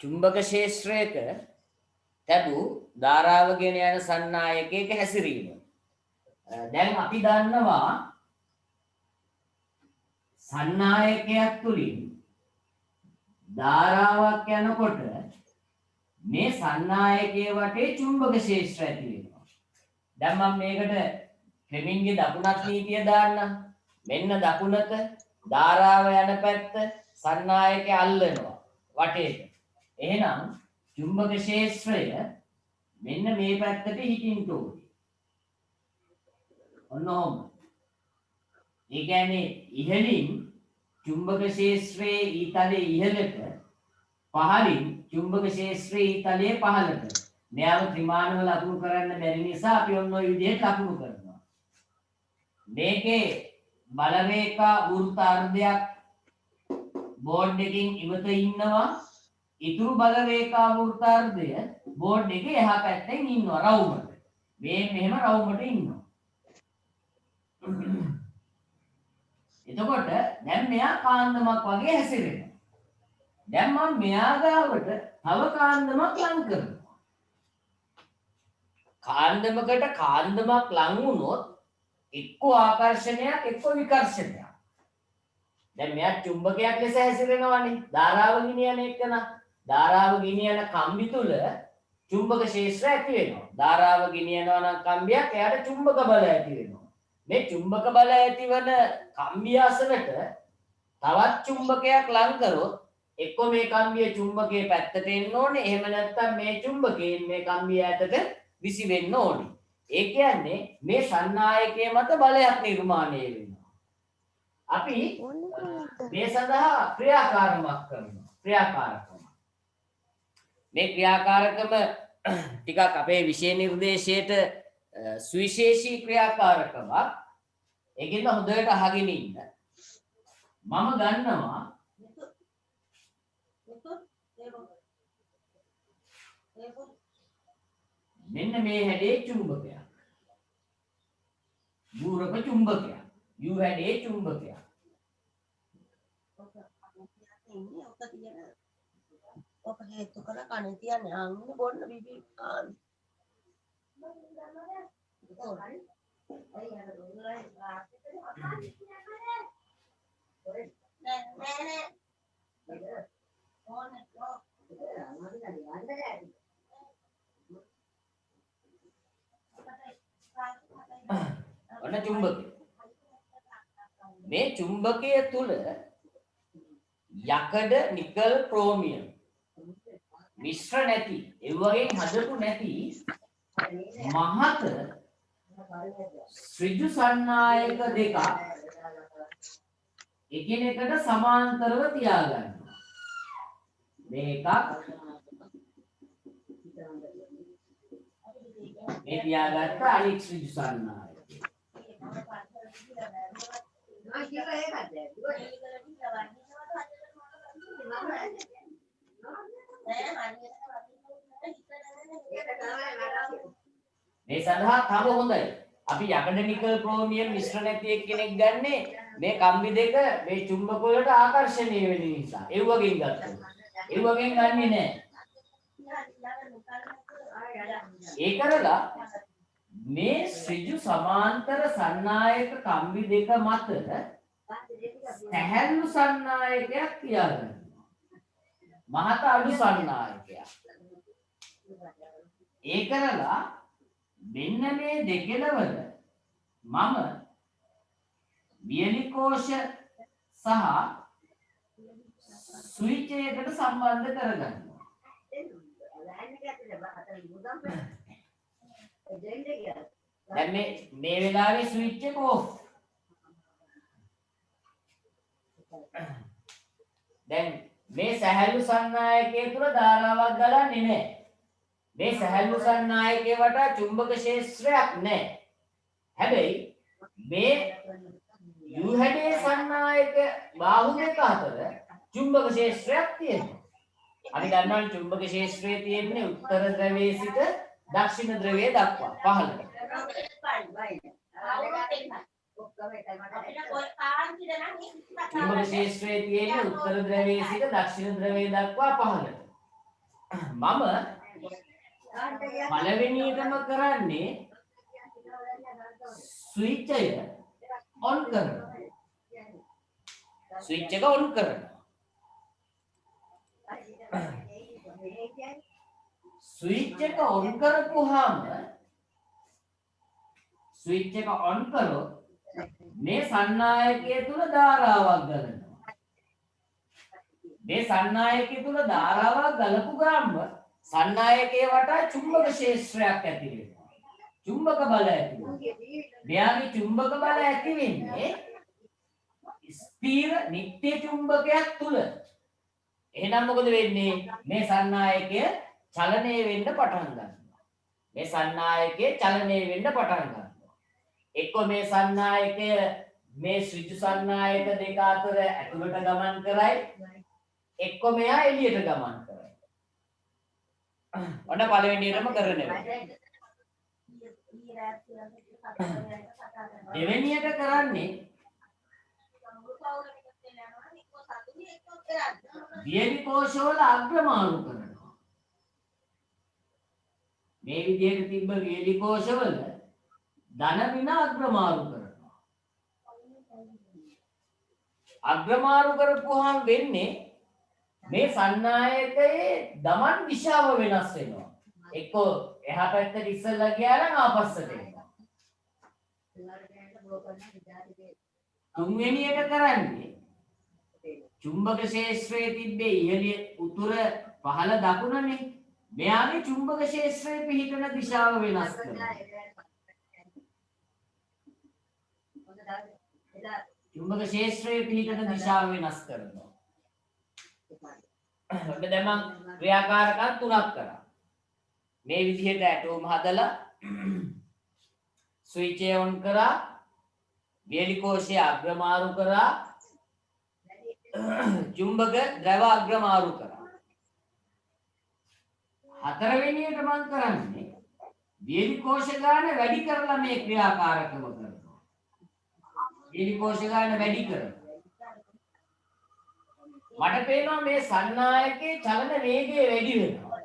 චුම්බක ක්ෂේත්‍රයක තැබූ ධාරාව ගෙන යන සන්නායකයක හැසිරීම. දැන් අපි දන්නවා සන්නායකයක් තුලින් ධාරාවක් යනකොට මේ සන්නායකයේ වටේ චුම්බක ක්ෂේත්‍රය ඇති වෙනවා. දැන් මම මේකට ක්‍රෙමින්ගේ දකුණත් නීතිය දාන්නම්. මෙන්න දකුණත ධාරාව යන පැත්ත සන්නායකය අල්ලනවා වටේට. එහෙනම් චුම්බක ක්ෂේත්‍රය මෙන්න මේ පැත්තට හිටින්න ඕනේ. ඔන්න ඔහොම. ඒ කියන්නේ ඉහළින් චුම්බක ක්ෂේත්‍රයේ ඊතලයේ ඉහළට පහළින් චුම්බක ක්ෂේත්‍රයේ ඊතලයේ පහළට. මෙයාව ත්‍රිමාණව ලකුණු කරන්න බැරි නිසා අපි ඔන්න ඔය විදිහට ලකුණු කරනවා. මේකේ බලරේඛා වෘත්ත අර්ධයක් බෝඩ් එකකින් ඉවත ඉන්නවා. ඉතුරු බලරේඛා වෘත්ත අර්ධය බෝඩ් එකේ එහා පැත්තෙන් ඉන්නවා රවුමට. මේ මෙහෙම රවුමට ඉන්නවා. එතකොට දැන් මෙයා කාන්දමක් වගේ හැසිරෙනවා. දැන් මම මෙයා ගාවට තව කාන්දමක් ලං කරනවා. කාන්දමකට කාන්දමක් ලං වුණොත් එක්ක ආකර්ෂණයක් එක්ක විකර්ෂණයක්. දැන් මෙයා චුම්බකයක් ලෙස හැසිරෙනවානේ. ධාරාව ගෙනියන එකන. ධාරාව ගෙනියන කම්බි තුල චුම්බක ක්ෂේත්‍රය ඇති වෙනවා. ධාරාව ගෙනියනවා නම් කම්බියක් එයාට චුම්බක බල ඇති වෙනවා. මේ චුම්බක බල ඇතිවන කම්බිය අසලට තවත් චුම්බකයක් ලං කරොත් එක්ක මේ කම්බිය චුම්බකයේ පැත්තට එන්න ඕනේ. එහෙම නැත්නම් මේ චුම්බකයෙන් මේ කම්බිය ඈතට විසි වෙන්න ඕනේ. ඒ කියන්නේ මේ සන්නායකයේ මත බලයක් නිර්මාණය වෙනවා. අපි මේ සඳහා ක්‍රියාකාරකමක් කරනවා. ක්‍රියාකාරකම. මේ ක්‍රියාකාරකම ටිකක් අපේ විෂය නිර්දේශයට සුවිශේෂී ක්‍රියාකාරකමක්. ඒකෙන් හොඳට අහගෙන ඉන්න. මම ගන්නවා මෙන්න මේ හැඩේ චුම්බකයක්. යුරක චුම්බකයක්. යු හැඩේ චුම්බකයක්. ඔක හේතු කරලා කනේ තියන්නේ අන්න බොන්න බිබි ආ ඔන්න චුම්බකය. මේ චුම්බකය තුල යකඩ නිකල් ක්‍රෝමියම් මිශ්‍ර නැති ඒ වගේ හදපු නැති මහත ඍජු සන්නායක දෙකක් එකිනෙකට සමාන්තරව තියාගන්නවා. මේකක් මේ තියාගත්ත අනිත් ඍජු සන්නායකය. මේ සඳහා තව හොඳයි. අපි යකඩ නිකල් ක්‍රෝමියම් මිශ්‍ර නැති එක්කෙනෙක් ගන්නේ මේ කම්බි දෙක මේ චුම්බක වලට ආකර්ෂණය වෙන නිසා. ඒ වගේන් ගත්තා. ඒ වගේන් ගන්නෙ නෑ. ඒ කරලා මේ ඍජු සමාන්තර සන්නායක කම්බි දෙක මත සැහැල්ලු සන්නායකයක් තියාගන්නවා. මහත අඩු සන්නායකයක්. ඒ කරලා මෙන්න මේ දෙකලවල මම වියලි කෝෂ සහ ස්විච් එකකට සම්බන්ධ කරගන්නවා. දැන් මේ වෙලාවේ ස්විච් එක ඕෆ්. දැන් මේ සැහැල්ලු සන්නායකයේ තුල ධාරාවක් ගලන්නේ නැහැ. මේ සැහැල්ලු සන්නායකයේ වටා චුම්බක ක්ෂේත්‍රයක් නැහැ. හැබැයි මේ යු හැඩේ සන්නායක බාහු දෙක අතර චුම්බක ක්ෂේත්‍රයක් තියෙනවා. අපි දන්නවා චුම්බක ක්ෂේත්‍රයේ තියෙන්නේ උත්තර ධ්‍රවයේ සිට දක්ෂිණ ධ්‍රවයේ දක්වා පහළට. චුම්බක ක්ෂේත්‍රයේ තියෙන උත්තර ධ්‍රවයේ සිට දක්ෂිණ ධ්‍රවයේ දක්වා පහළට. මම පළවෙනියටම කරන්නේ ස්විච් එක ඔන් කරනවා. ස්විච් එක ඔන් කරනවා. ස්විච් එක ඔන් කරපුවාම ස්විච් එක ඔන් කරොත් මේ සන්නායකය තුල ධාරාවක් ගලනවා. මේ සන්නායකය තුල ධාරාවක් ගලපු ගාම සන්නායකයේ වටා චුම්බක ක්ෂේත්‍රයක් ඇති වෙනවා. චුම්බක බල ඇති වෙනවා. මෙයාගේ චුම්බක බල ඇති වෙන්නේ ස්ථිර නිත්‍ය චුම්බකයක් තුල. එහෙනම් මොකද වෙන්නේ? මේ සන්නායකය චලනය වෙන්න පටන් ගන්නවා. මේ සන්නායකය චලනය වෙන්න පටන් ගන්නවා. එක්ක මේ සන්නායකය මේ ඍජු සන්නායක දෙක අතර ඇතුළට ගමන් කරයි, එක්ක මෙයා එළියට ගමන් කරයි. ඔන්න පළවෙනියටම කරනවා. දෙවෙනියට කරන්නේ වියලි කෝෂවල අග්‍රමාරු කරනවා. මේ විදිහට තිබ්බ වියලි කෝෂවල ධන වින අග්‍රමාරු කරනවා. අග්‍රමාරු කරපුවාම වෙන්නේ මේ සන්නායකයේ දමන් දිශාව වෙනස් වෙනවා. එක්ක එහා පැත්තට ඉස්සෙල්ලා ගියා නම් ආපස්සට එනවා. තුන්වෙනියට කරන්නේ චුම්බක ක්ෂේත්‍රයේ තිබ්බේ ඉහළිය උතුර පහළ දකුණනේ. මෙයාගේ චුම්බක ක්ෂේත්‍රයේ පිහිටන දිශාව වෙනස් කරනවා. චුම්බක ක්ෂේත්‍රයේ පිහිටන දිශාව වෙනස් කරනවා. ඔන්න දැන් මම ක්‍රියාකාරකම් තුනක් කරා. මේ විදිහට ඇටෝම් හදලා ස්විච් එක ඔන් කරා, වියලි කෝෂය අග්‍රමාරු කරා, චුම්බක ද්‍රව අග්‍රමාරු කරා. හතරවෙනියට මම කරන්නේ වියලි කෝෂ ගාන වැඩි කරලා මේ ක්‍රියාකාරකම කරනවා. වියලි කෝෂ ගාන වැඩි කරනවා. මට පේනවා මේ සන්නායකයේ චලන වේගය වැඩි වෙනවා.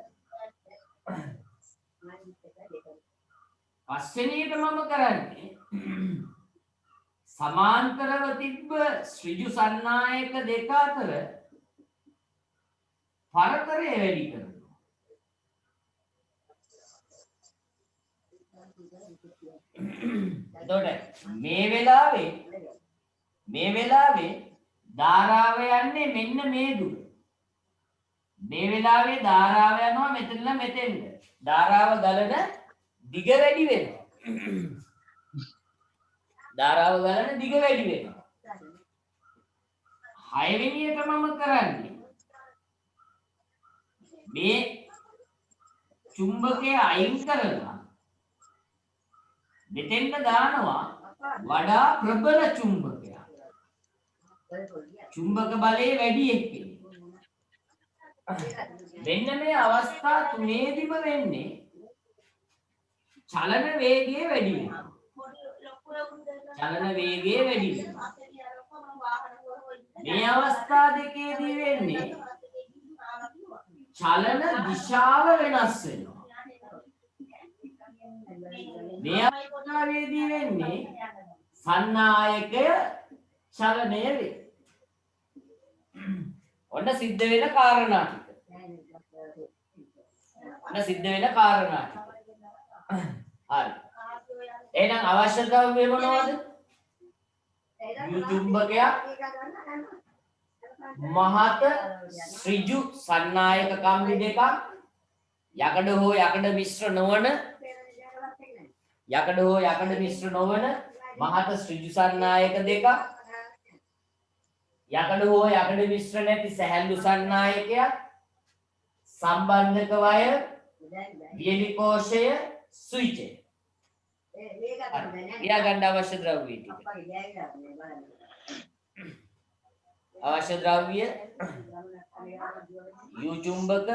පස්වෙනියට මම කරන්නේ සමාන්තරව තිබ්බ ඍජු සන්නායක දෙක අතර පරතරය වැඩි කරනවා. එතකොට මේ වෙලාවේ ධාරාව යන්නේ මෙන්න මේ දුර. මේ වෙලාවේ ධාරාව යනවා මෙතනලා මෙතෙන්ද. ධාරාව ගලන දිග වැඩි වෙනවා. ධාරාව ගලන දිග වැඩි වෙනවා. හයවෙනියට මම කරන්නේ මේ චුම්බකය අයින් කරලා මෙතෙන්ට දානවා වඩා ප්‍රබල චුම්බකයක්. චුම්බක බලය වැඩි එක්කෙනෙක්. මෙන්න මේ අවස්ථා තුනේදීම වෙන්නේ චලන වේගය වැඩි වෙනවා. චලන වේගය වැඩි වෙනවා. මේ අවස්ථා දෙකේදී වෙන්නේ චලන දිශාව වෙනස් වෙනවා. මේ අවස්ථාවේදී වෙන්නේ සන්නායකය චලනය වේ. ඔන්න සිද්ධ වෙන කාරණා ටික. හරි. එහෙනම් අවශ්‍ය ද්‍රව්‍ය මොනවද? චුම්බකයක්, මහත ඍජු සන්නායක කම්බි දෙකක්, යකඩ හෝ යකඩ මිශ්‍ර නොවන මහත ඍජු සන්නායක දෙකක්, යකඩ හෝ යකඩ මිශ්‍ර නැති සැහැල්ලු සන්නායකයක්, සම්බන්ධක වයර්, වියලි කෝෂය, ස්විච් එක. ඊළඟ ගන්න අවශ්‍ය ද්‍රව්‍ය ටික. අවශ්‍ය ද්‍රව්‍ය යු චුම්බක,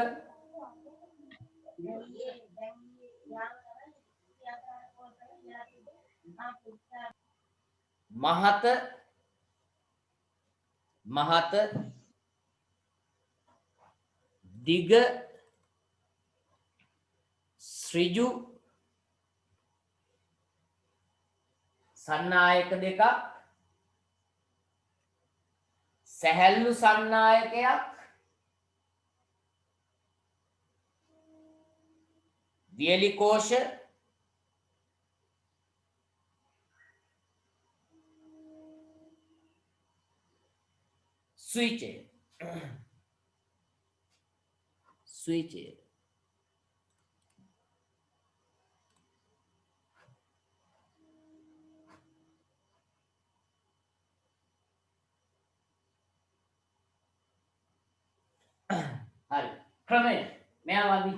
මහත මහත දිග ශ්‍රිජු සන්නායක දෙකක් සැහැල්ලු සන්නායකයක් වියලි කෝෂ ස්විචය ස්විචය හරි ක්‍රමය මෙයා වදි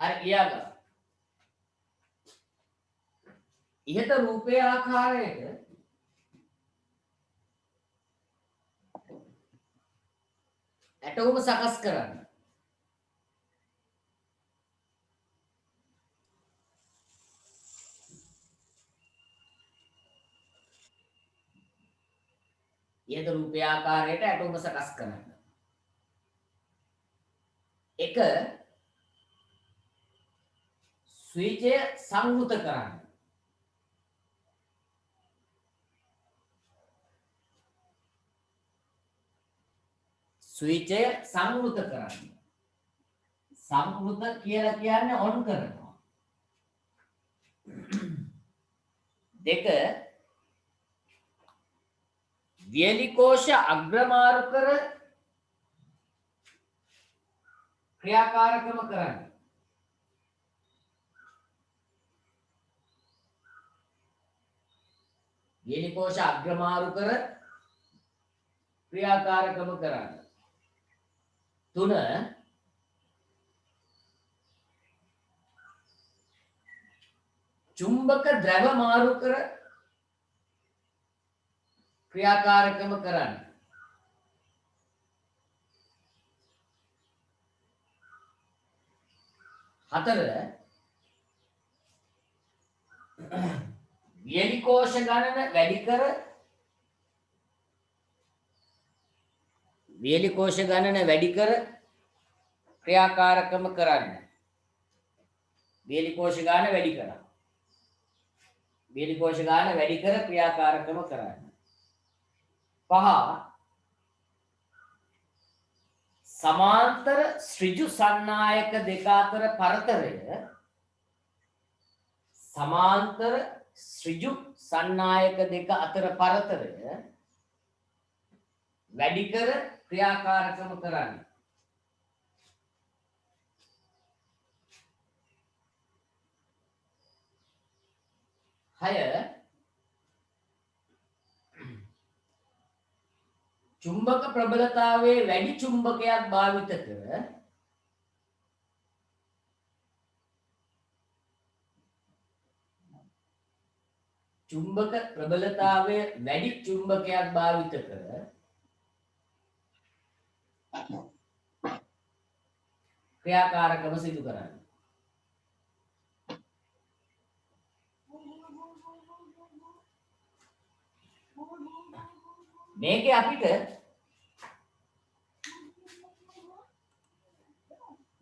හරි ලියා ගන්න ඉහත රූපයේ ආකාරයට ඇටෝම සකස් කරන්න ඉහත රූපයේ ආකාරයට ඇටෝම සකස් කරන්න එක ස්විචය සංවෘත කරන්න ස්විචය සංවෘත කරන්න සංවෘත කියලා කියන්නේ ඔන් කරනවා දෙක වියලි කෝෂ අග්‍රමාරු කර ක්‍රියාකාරකම කරන්නේ. වියලි කෝෂ අග්‍රමාරු කර ක්‍රියාකාරකම කරන්නේ. 3 චුම්බක ද්‍රව මාරු කර ක්‍රියාකාරකම කරන්නේ. 4 වියලි කෝෂ ගණන වැඩි කර වියලි කෝෂ ගණන වැඩි කර ක්‍රියාකාරකම කරන්නේ. වියලි කෝෂ ගණන වැඩි කරා. වියලි කෝෂ ගණන වැඩි කර ක්‍රියාකාරකම කරන්නේ. 5 සමාන්තර ඍජු සන්නායක දෙක අතර පරතරය සමාන්තර ඍජු සන්නායක දෙක අතර පරතරය වැඩි කර ක්‍රියාකාරකම කරන්නේ. 6 චුම්බක ප්‍රබලතාවයේ වැඩි චුම්බකයක් භාවිත කර චුම්බක ප්‍රබලතාවයේ වැඩි චුම්බකයක් භාවිත කර ක්‍රියාකාරකම සිදු කරන්නේ. මේකේ අපිට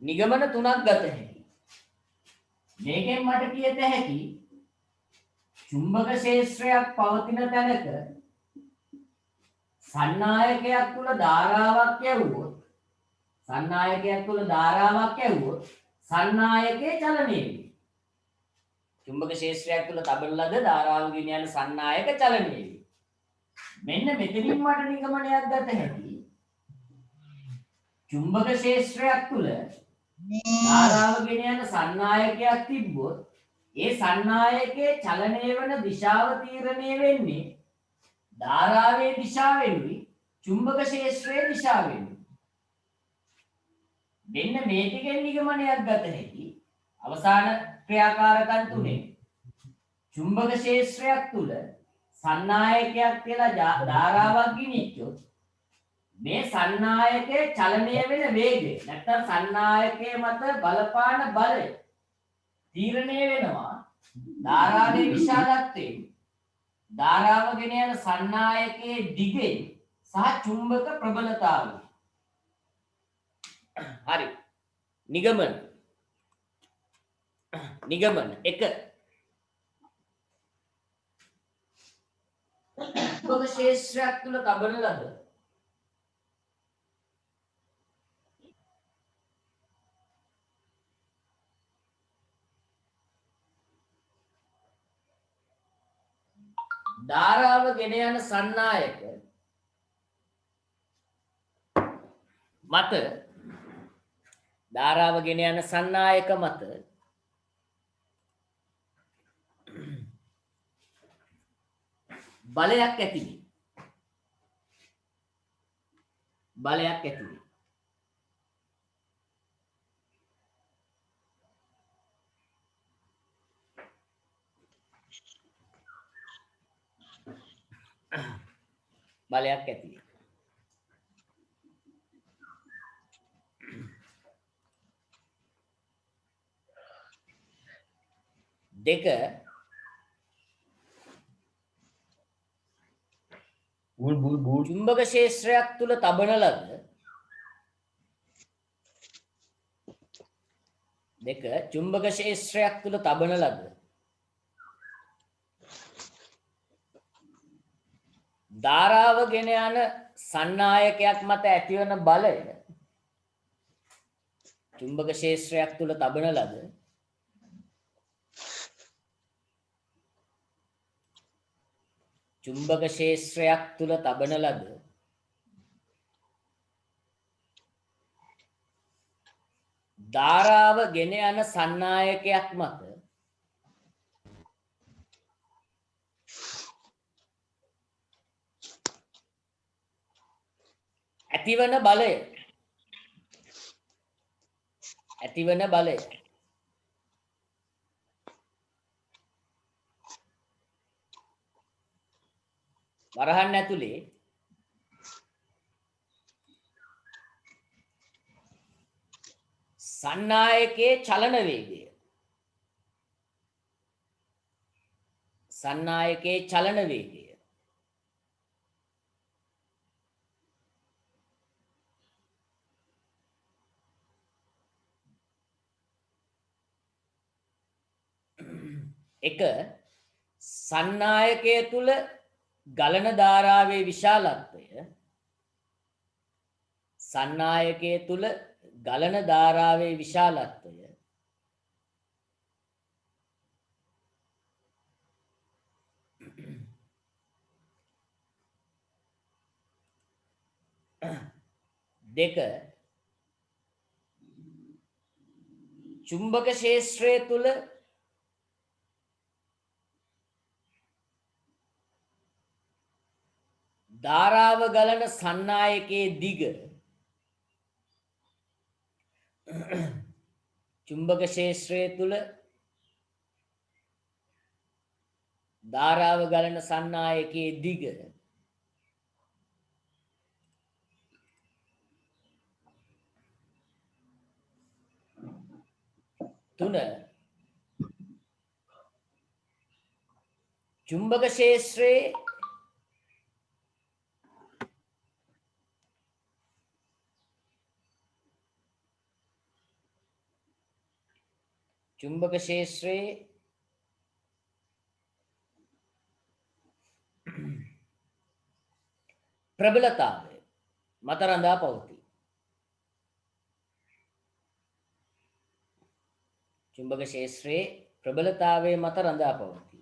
නිගමන තුනක් ගත හැකියි. මේකෙන් මට කියත හැකි චුම්බක ක්ෂේත්‍රයක් පවතින තැනක සන්නායකයක් තුල ධාරාවක් යවුවොත් සන්නායකයේ චලනය වේ. චුම්බක ක්ෂේත්‍රයක් තුල තබන ලද ධාරාව ගෙන යන සන්නායක චලනය වේ. මෙන්න මෙතනින් මට නිගමනයක් ගත හැකියි. චුම්බක ක්ෂේත්‍රයක් තුල ධාරාව ගෙන යන සන්නායකයක් තිබ්බොත් ඒ සන්නායකයේ චලනය වන දිශාව තීරණය වෙන්නේ ධාරාවේ දිශාවෙනුයි චුම්බක ක්ෂේත්‍රයේ දිශාවෙනුයි. මෙන්න මේ ටිකෙන් නිගමනයක් ගත හැකි. අවසාන ක්‍රියාකාරකම් තුනේ චුම්බක ක්ෂේත්‍රයක් තුල සන්නායකයක් කියලා ධාරාවක් ගිනිච්චොත් මේ සන්නායකයේ චලනය වෙන වේගය නැත්නම් සන්නායකයේ මත බලපාන බලය තීරණය වෙනවා ධාරාවේ විශාලත්වයෙන් ධාරාව ගෙන යන සන්නායකයේ දිගෙන් සහ චුම්බක ප්‍රබලතාවය. හරි. නිගමන 1 චුම්බක ක්ෂේත්‍රයක් තුල තබන ලද ධාරාව ගෙන යන සන්නායක මත බලයක් ඇති වේ. බලයක් ඇති වේ. දෙක චුම්බක ක්ෂේත්‍රයක් තුල තබන ලද ධාරාව ගෙන යන සන්නායකයක් මත ඇතිවන බලය චුම්බක ක්ෂේත්‍රයක් තුල තබන ලද ධාරාව ගෙන යන සන්නායකයක් මත ඇතිවන බලය වරහන් ඇතුලේ සන්නායකයේ චලන වේගය එක සන්නායකය තුල ගලන ධාරාවේ විශාලත්වය දෙක චුම්බක ක්ෂේත්‍රය තුල ධාරාව ගලන සන්නායකයේ දිග චුම්බක ක්ෂේත්‍රය තුල ධාරාව ගලන සන්නායකයේ දිග තුන චුම්බක ක්ෂේත්‍රයේ ප්‍රබලතාවය මත රඳා පවතී. චුම්බක ක්ෂේත්‍රයේ ප්‍රබලතාවයේ මත රඳා පවතී.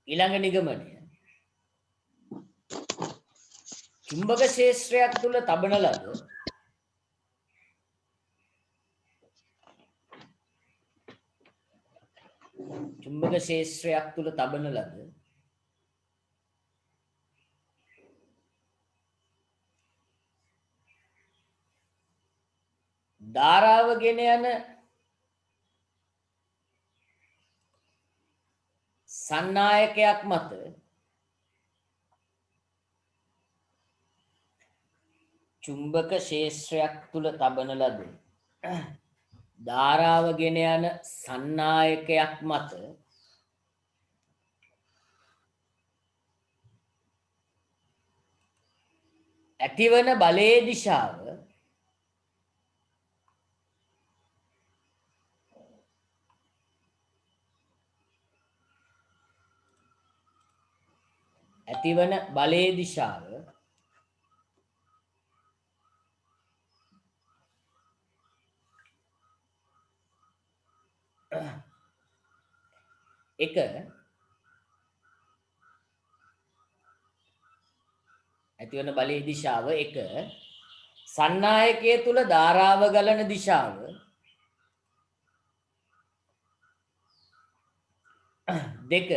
ඊළඟ නිගමනය චුම්බක ක්ෂේත්‍රයක් තුල තබන ලද ධාරාව ගෙන යන සන්නායකයක් මත චුම්බක ක්ෂේත්‍රයක් තුල තබන ලද ධාරාව ගෙන යන සන්නායකයක් මත ඇතිවන බලයේ දිශාව එක ඇතිවන බලයේ දිශාව එක සන්නායකයේ තුල ධාරාව ගලන දිශාව දෙක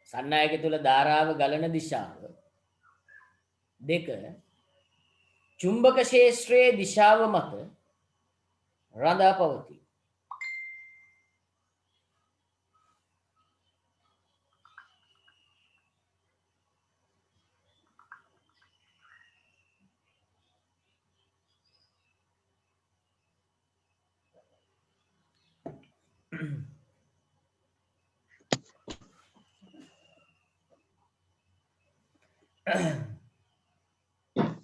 සන්නායක තුල ධාරාව ගලන දිශාව දෙක චුම්බක ක්ෂේත්‍රයේ දිශාව මත රඳා පවතී.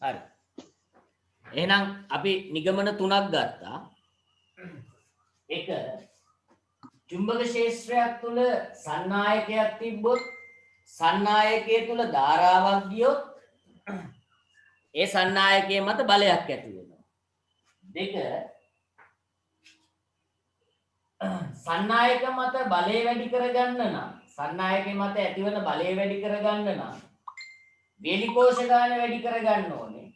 හරි. එහෙනම් අපි නිගමන තුනක් ගත්තා. එක චුම්බක ක්ෂේත්‍රයක් තුල සන්නායකයක් තිබ්බොත් සන්නායකයේ තුල ධාරාවක් ගියොත් ඒ සන්නායකයේ මත බලයක් ඇති වෙනවා. දෙක සන්නායක මත බලය වැඩි කරගන්න නම් සන්නායකයේ මත ඇතිවන බලය වැඩි කරගන්න නම් වේලි කෝෂ ගාන වැඩි කරගන්න ඕනේ.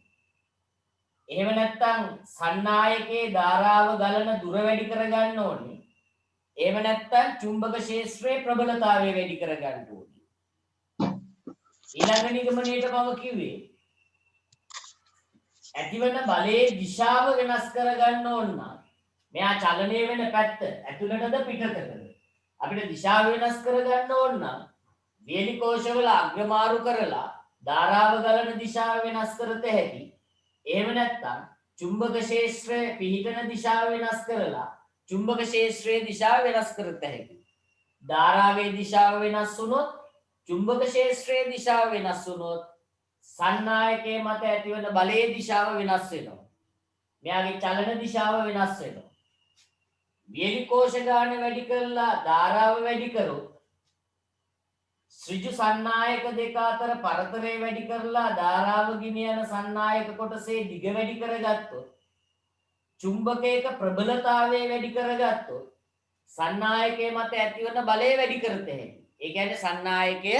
එහෙම නැත්නම් සන්නායකයේ ධාරාව ගලන දුර වැඩි කරගන්න ඕනේ. එහෙම නැත්නම් චුම්බක ක්ෂේත්‍රයේ ප්‍රබලතාවය වැඩි කරගන්න ඕනේ. ඊළඟ නිගමනයේට මම කිව්වේ ඇතිවන බලයේ දිශාව වෙනස් කරගන්න ඕන නම් මෙයා චලනය වෙන පැත්ත ඇතුළටද පිටතටද අපිට දිශාව වෙනස් කරගන්න ඕන නම් වේලි කෝෂවල අග්‍රමාරු කරලා ධාරාව ගලන දිශාව වෙනස් කරත හැකි. එහෙම නැත්නම් චුම්බක ක්ෂේත්‍රයේ පිහිටන දිශාව වෙනස් කරලා චුම්බක ක්ෂේත්‍රයේ දිශාව වෙනස් කරත හැකි. ධාරාවේ දිශාව වෙනස් වුණොත් චුම්බක ක්ෂේත්‍රයේ දිශාව වෙනස් වුණොත් සන්නායකයේ මත ඇතිවන බලයේ දිශාව වෙනස් වෙනවා. මෙයාගේ චලන දිශාව වෙනස් වෙනවා. වේලි කෝෂ ගාන වැඩි කරලා ධාරාව වැඩි කරොත් ඍජු සන්නායක දෙක අතර පරතරය වැඩි කරලා ධාරාව ගෙනියන සන්නායක කොටසේ දිග වැඩි කරගත්තොත් චුම්බකයක ප්‍රබලතාවය වැඩි කරගත්තොත් සන්නායකයේ මත ඇතිවන බලය වැඩි කරත හැකියි. ඒ කියන්නේ සන්නායකය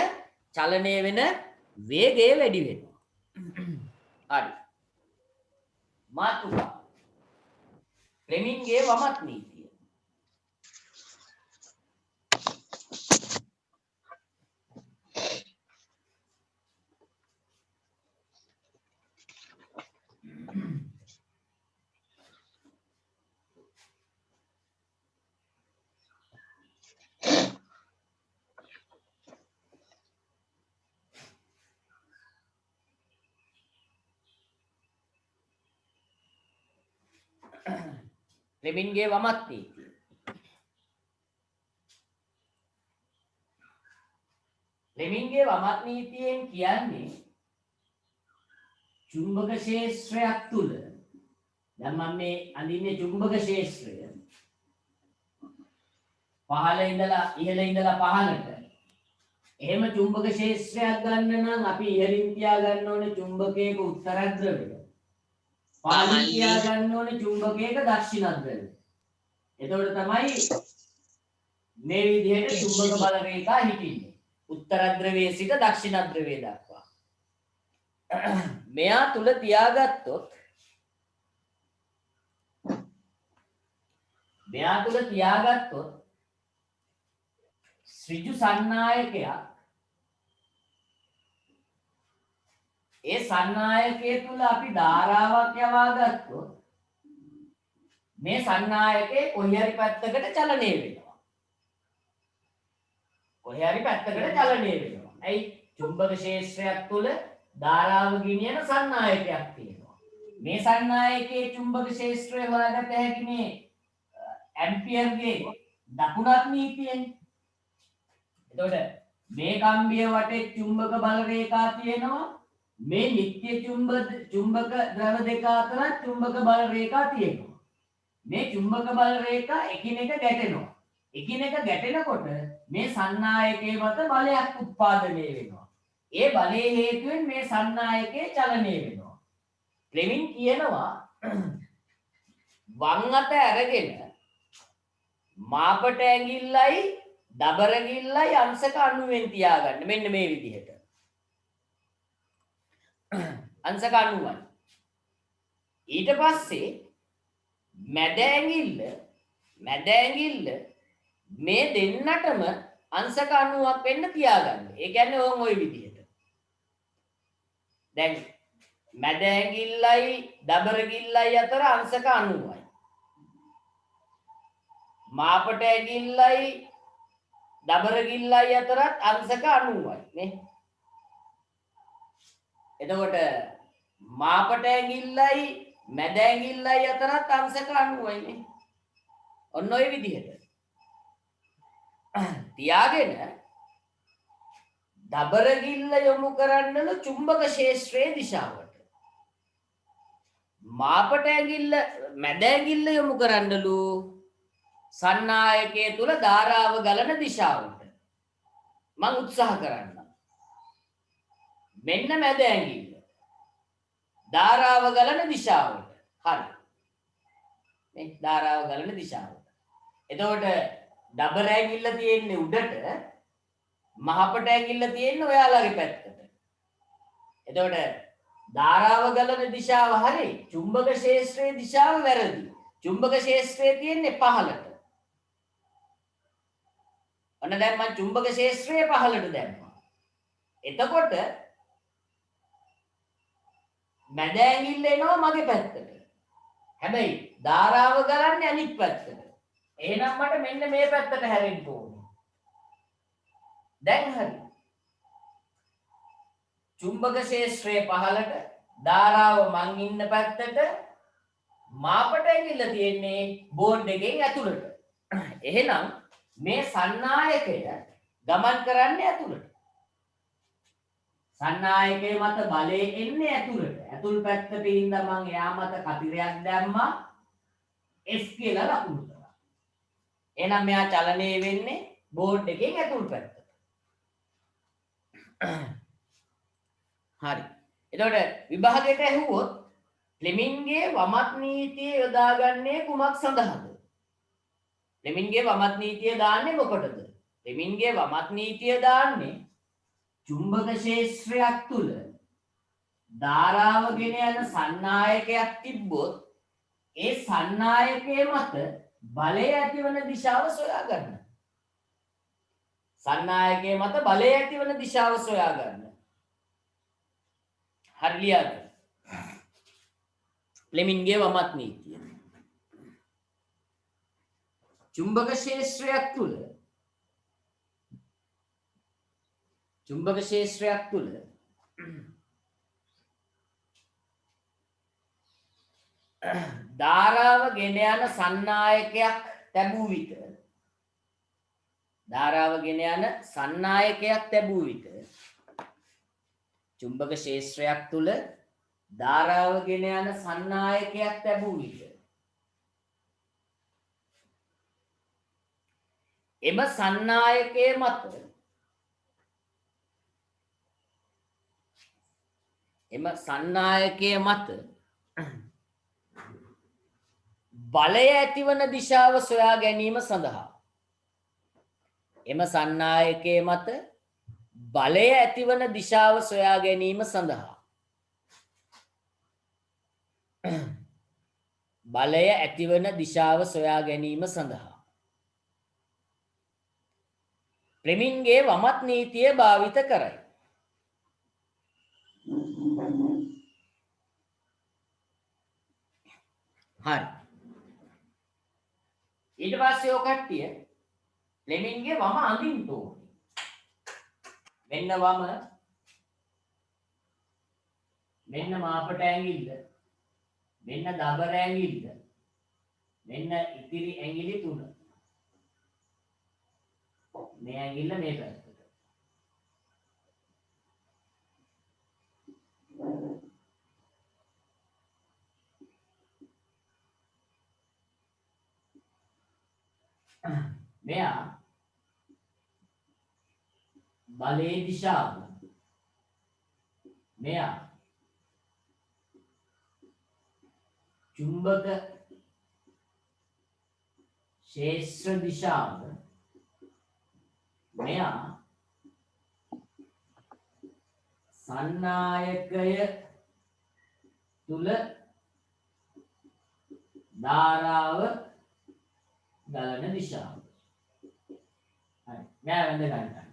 චලනය වෙන වේගය වැඩි වෙනවා. හරි. මාතෘකා ෆ්ලෙමින්ගේ වමත් නීතිය. ෆ්ලෙමින්ගේ වමත් නීතිය. ෆ්ලෙමින්ගේ වමත් නීතියෙන් කියන්නේ චුම්බක ක්ෂේත්‍රයක් තුල දැන් මම මේ අඳින්නේ චුම්බක ක්ෂේත්‍රය පහළ ඉඳලා ඉහළ ඉඳලා පහළට. එහෙම චුම්බක ක්ෂේත්‍රයක් ගන්න නම් අපි ඉහළින් තියා ගන්න ඕනේ චුම්බකයක උත්තරද්‍රවය. පහළින් තියා ගන්න ඕනේ චුම්බකයක දක්ෂිණද්‍රවය. එතකොට තමයි මේ විදිහට චුම්බක බල රේඛා හිටින්නේ. උත්තරද්‍රවයේ සිට දක්ෂිණද්‍රවයේ දක්වා. මෙයා තුල තියාගත්තොත් ඍජු සන්නායකයක් ඒ සන්නායකයේ තුල අපි ධාරාවක් යවා ගත්තොත් මේ සන්නායකේ කොහේ හරි පැත්තකට චලනය වෙනවා. ඇයි චුම්බක ක්ෂේත්‍රයක් තුල ධාරාව ගෙනියන සන්නායකයක් තියෙනවා. මේ සන්නායකයේ චුම්බක ක්ෂේත්‍රය හොයාගත හැකි මේ ඇම්පියර්ගේ දකුණත් නීතියෙන්. එතකොට මේ කම්බිය වටේ චුම්බක බල රේඛා තියෙනවා. මේ නිත්‍ය චුම්බක ද්‍රව දෙක අතර චුම්බක බල රේඛා තියෙනවා. මේ චුම්බක බල රේඛා එකිනෙක ගැටෙනවා. එකිනෙක ගැටෙනකොට මේ සන්නායකයේ මත බලයක් උත්පාදනය වෙනවා. ඒ බලයේ හේතුවෙන් මේ සන්නායකයේ චලනය වෙනවා. ෆ්ලෙමින් කියනවා වම් අත අරගෙන මාපට ඇඟිල්ලයි දබර ඇඟිල්ලයි අංශක 90න් තියාගන්න. මෙන්න මේ විදිහට. අංශක 90යි. ඊට පස්සේ මැද ඇඟිල්ල මේ දෙන්නටම අංශක 90ක් වෙන්න තියාගන්න. ඒ කියන්නේ ඕන් ওই විදිහට. දැන් මැද ඇඟිල්ලයි දබර ඇඟිල්ලයි අතර අංශක 90යි. මාපට ඇඟිල්ලයි දබර ඇඟිල්ලයි අතරත් අංශක 90යි නේ. එතකොට මාපට ඇඟිල්ලයි මැද ඇඟිල්ලයි අතරත් අංශක 90යි නේ. ඔන්න ඔය විදිහට තියාගෙන දබර ගිල්ල යොමු කරන්නලු චුම්බක ක්ෂේත්‍රයේ දිශාවට. මාපට ඇඟිල්ල මැද ඇඟිල්ල යොමු කරන්නලු සන්නායකයේ තුල ධාරාව ගලන දිශාවට. මම උත්සාහ කරන්නම්. මෙන්න මැද ඇඟිල්ල. ධාරාව ගලන දිශාවට. හරි. මේ ධාරාව ගලන දිශාවට. එතකොට ඩබල් ඇඟිල්ල තියෙන්නේ උඩට, මහපට ඇඟිල්ල තියෙන්නේ ඔයාලගේ පැත්තට. එතකොට ධාරාව ගලන දිශාව හරි. චුම්බක ක්ෂේත්‍රයේ දිශාව වැරදි. චුම්බක ක්ෂේත්‍රයේ තියෙන්නේ පහළට. ඔන්න දැන් මම චුම්බක ක්ෂේත්‍රයේ පහළට දැම්මා. එතකොට මැද ඇඟිල්ල එනවා මගේ පැත්තට. හැබැයි ධාරාව ගලන්නේ අනිත් පැත්තට. එහෙනම් මට මෙන්න මේ පැත්තට හැරෙන්න ඕනේ. දැන් හරි. චුම්බක ක්ෂේත්‍රයේ පහළට ධාරාව මං ඉන්න පැත්තට මාපට ඇඟිල්ල තියෙන්නේ බෝඩ් එකෙන් ඇතුළට. එහෙනම් මේ සන්නායකය ගමන් කරන්නේ ඇතුළට. සන්නායකයේ මත බලය එන්නේ ඇතුළට. ඇතුල් පැත්තට ඉඳන් මං එයා මත කතිරයක් දැම්මා. F කියලා ලකුණු කරා. එහෙනම් මෙයා චලනය වෙන්නේ බෝඩ් එකෙන් ඇතුල් පැත්තට. හරි. එතකොට විභාගයට ඇහුවොත් ෆ්ලෙමින්ගේ වමත් නීතිය යොදාගන්නේ කුමක් සඳහාද? ෆ්ලෙමින්ගේ වමත් නීතිය දාන්නේ මොකටද? ෆ්ලෙමින්ගේ වමත් නීතිය දාන්නේ චුම්බක ක්ෂේත්‍රයක් තුල ධාරාව ගෙන යන සන්නායකයක් තිබ්බොත් ඒ සන්නායකයේ මත බලය ඇතිවන දිශාව සොයා ගන්න. සන්නායකයේ මත බලය ඇතිවන දිශාව සොයා ගන්න. හරියට ෆ්ලෙමින්ගේ වමත් නීතිය. චුම්බක ක්ෂේත්‍රයක් තුල ධාරාව ගෙන යන සන්නායකයක් ලැබූ විට චුම්බක ක්ෂේත්‍රයක් තුල ධාරාව ගෙන යන සන්නායකයක් ලැබූ විට එම සන්නායකයේ මත බලය ඇතිවන දිශාව සොයා ගැනීම සඳහා ෆ්ලෙමින්ගේ වමත් නීතිය භාවිත කරයි. හරි. ඊට පස්සේ ඔය කට්ටිය ෆ්ලෙමින්ගේ වම අඳින්න ඕනේ. මෙන්න වම, මෙන්න මාපට ඇඟිල්ල, මෙන්න දබර ඇඟිල්ල, මෙන්න ඉතිරි ඇඟිලි තුන. මේ ඇඟිල්ල මේ පැත්තට. මෙයා බලයේ දිශාව, මෙයා චුම්බක ක්ෂේත්‍ර දිශාව, මෙයා සන්නායකය තුල ධාරාව ගලන දිශාව. හරි. මෙයා වැඳ ගන්න.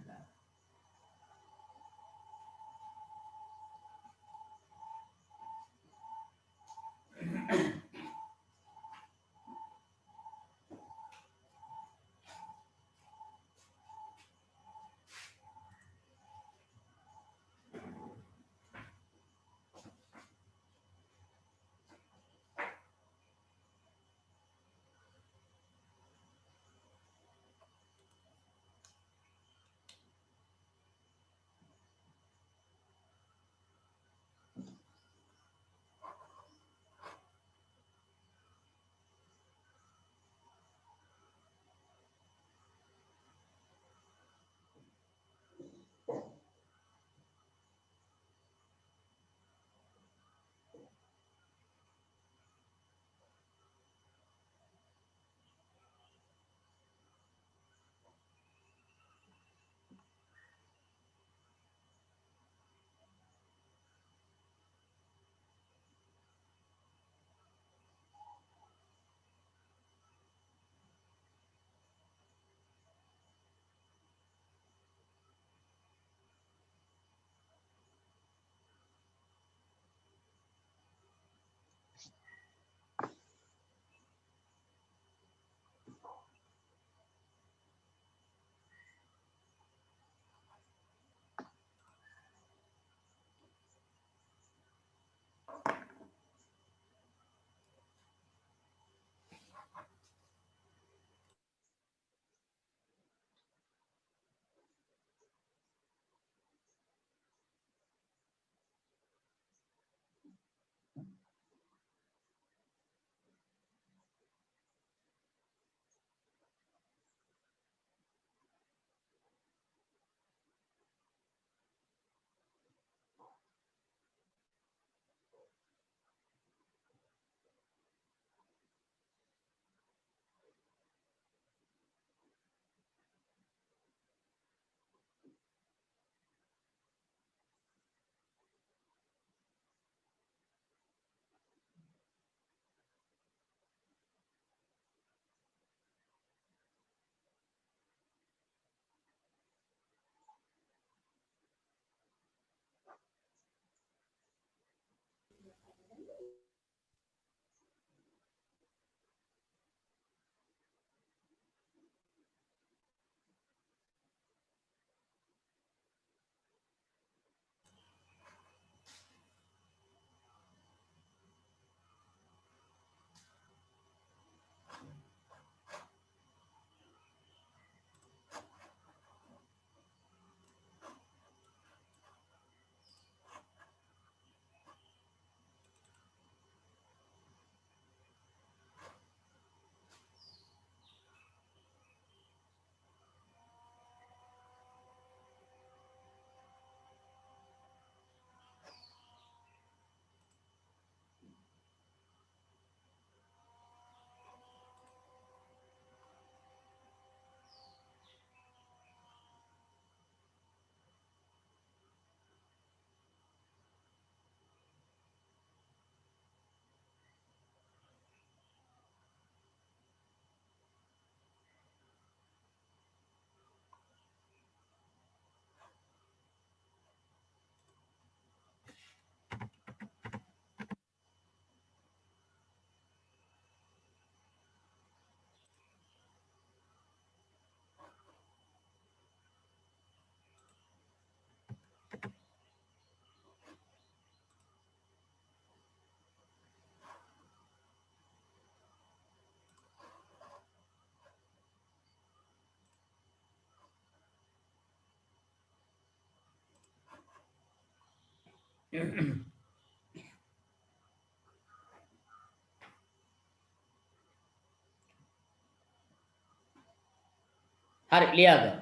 හරි ලියා ගන්න.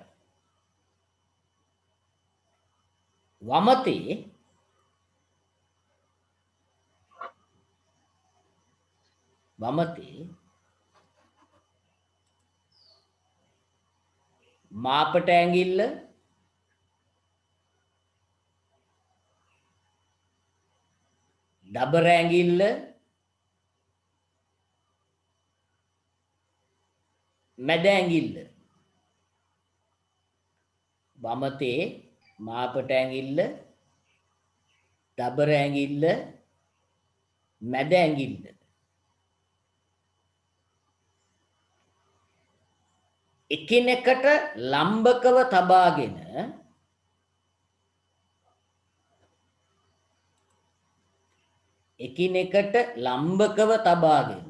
වමතේ මාපට ඇඟිල්ල දබර ඇඟිල්ල මැද ඇඟිල්ල වමතේ මාපට ඇඟිල්ල දබර ඇඟිල්ල මැද ඇඟිල්ල එකිනෙකට ලම්බකව තබාගෙන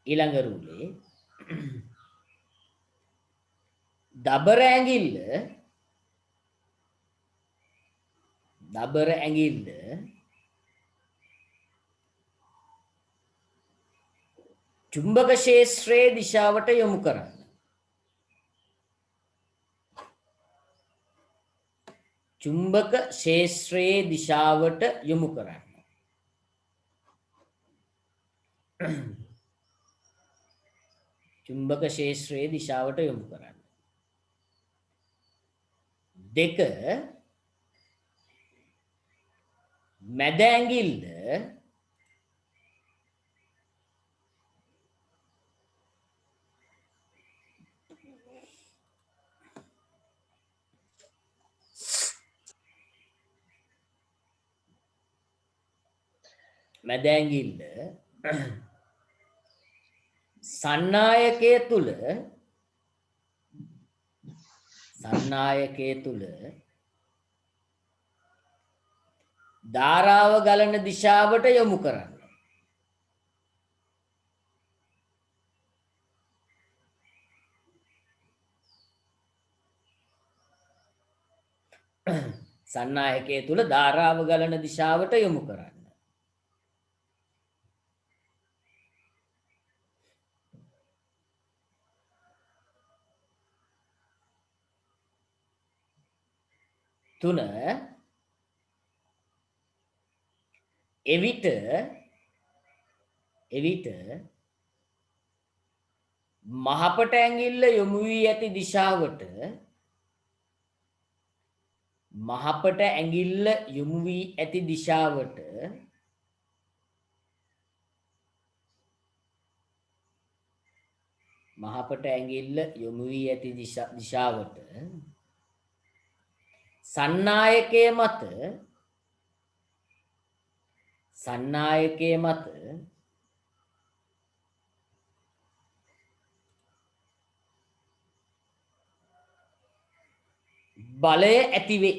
ඊළඟ රූලේ දබර ඇඟිල්ල චුම්බක ක්ෂේත්‍රයේ දිශාවට යොමු කරන්න. චුම්බක ක්ෂේත්‍රයේ දිශාවට යොමු කරන්න. චුම්බක ක්ෂේත්‍රයේ දිශාවට යොමු කරන්න. 2 මැද ඇඟිල්ල සන්නායකය තුල ධාරාව ගලන දිශාවට යොමු කරන්න. සන්නායකය තුල ධාරාව ගලන දිශාවට යොමු කරන්න. තුන එවිට මහපට ඇඟිල්ල යොමු වී ඇති දිශාවට සන්නායකයේ මත බලය ඇතිවේ.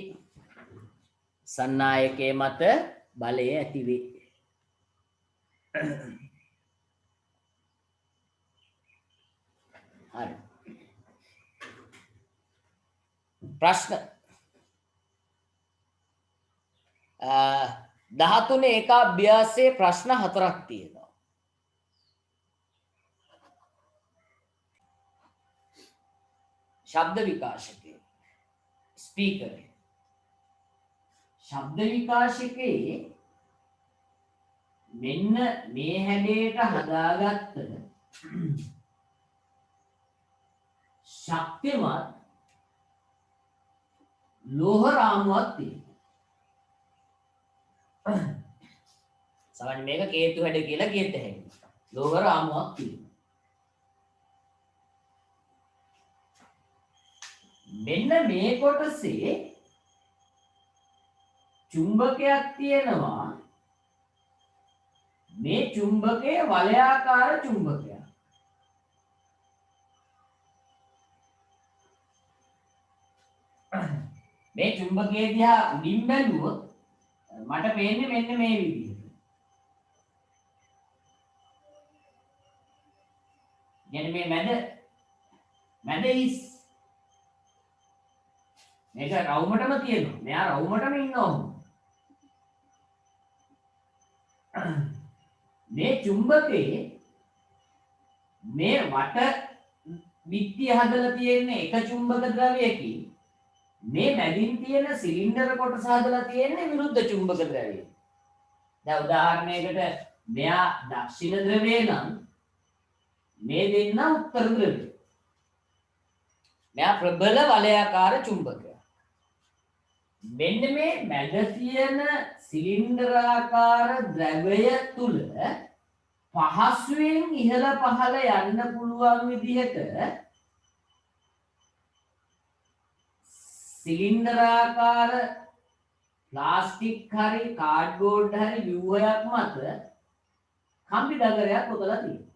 සන්නායකයේ මත බලය ඇතිවේ. හරි. ප්‍රශ්න 13 ඒකාභ්‍යාසයේ ප්‍රශ්න 4ක් තියෙනවා. ශබ්ද විකාශකේ ස්පීකරේ ශබ්ද විකාශකේ මෙන්න මේ හැඩයට හදාගත්ත ශක්තිමත් ලෝහ රාමුවක් තියෙනවා. සමහර මේක කේතු හැඩ කියලා කියත හැකියි. ලෝහ රාමුවක් තියෙනවා. මෙන්න මේ කොටසේ චුම්බකයක් තියෙනවා. මේ චුම්බකය වලයාකාර චුම්බකයක්. මේ චුම්බකයේ දිහා උඩින් බැලුවොත් මට පේන්නේ මෙන්න මේ විදිහට. يعني මේ මැද මේක රවුමටම තියෙනවා. මෙයා රවුමටම ඉන්නවා. මේ චුම්බකයේ මේ වට බිත්තිය හදලා තියෙන්නේ එක චුම්බක ද්‍රව්‍යයකින්. මේ මැදින් තියෙන සිලින්ඩර කොටස හදලා තියෙන්නේ විරුද්ධ චුම්බක ද්‍රව්‍යයකින්. දැන් උදාහරණයකට මෙයා දක්ෂිණ ද්‍රවය නම් මේ දෙන්න උත්තර ද්‍රවය. මෙයා ප්‍රබල වලයාකාර චුම්බකයක්. මෙන්න මේ මැද තියෙන සිලින්ඩරාකාර ද්‍රවය තුල පහසුවෙන් ඉහළ පහළ යන්න පුළුවන් විදිහට සිලින්ඩරාකාර ප්ලාස්ටික් හරි කාඩ්බෝඩ් හරි ව්‍යුහයක් මත කම්බි දගරයක් කොතලා තියෙනවා.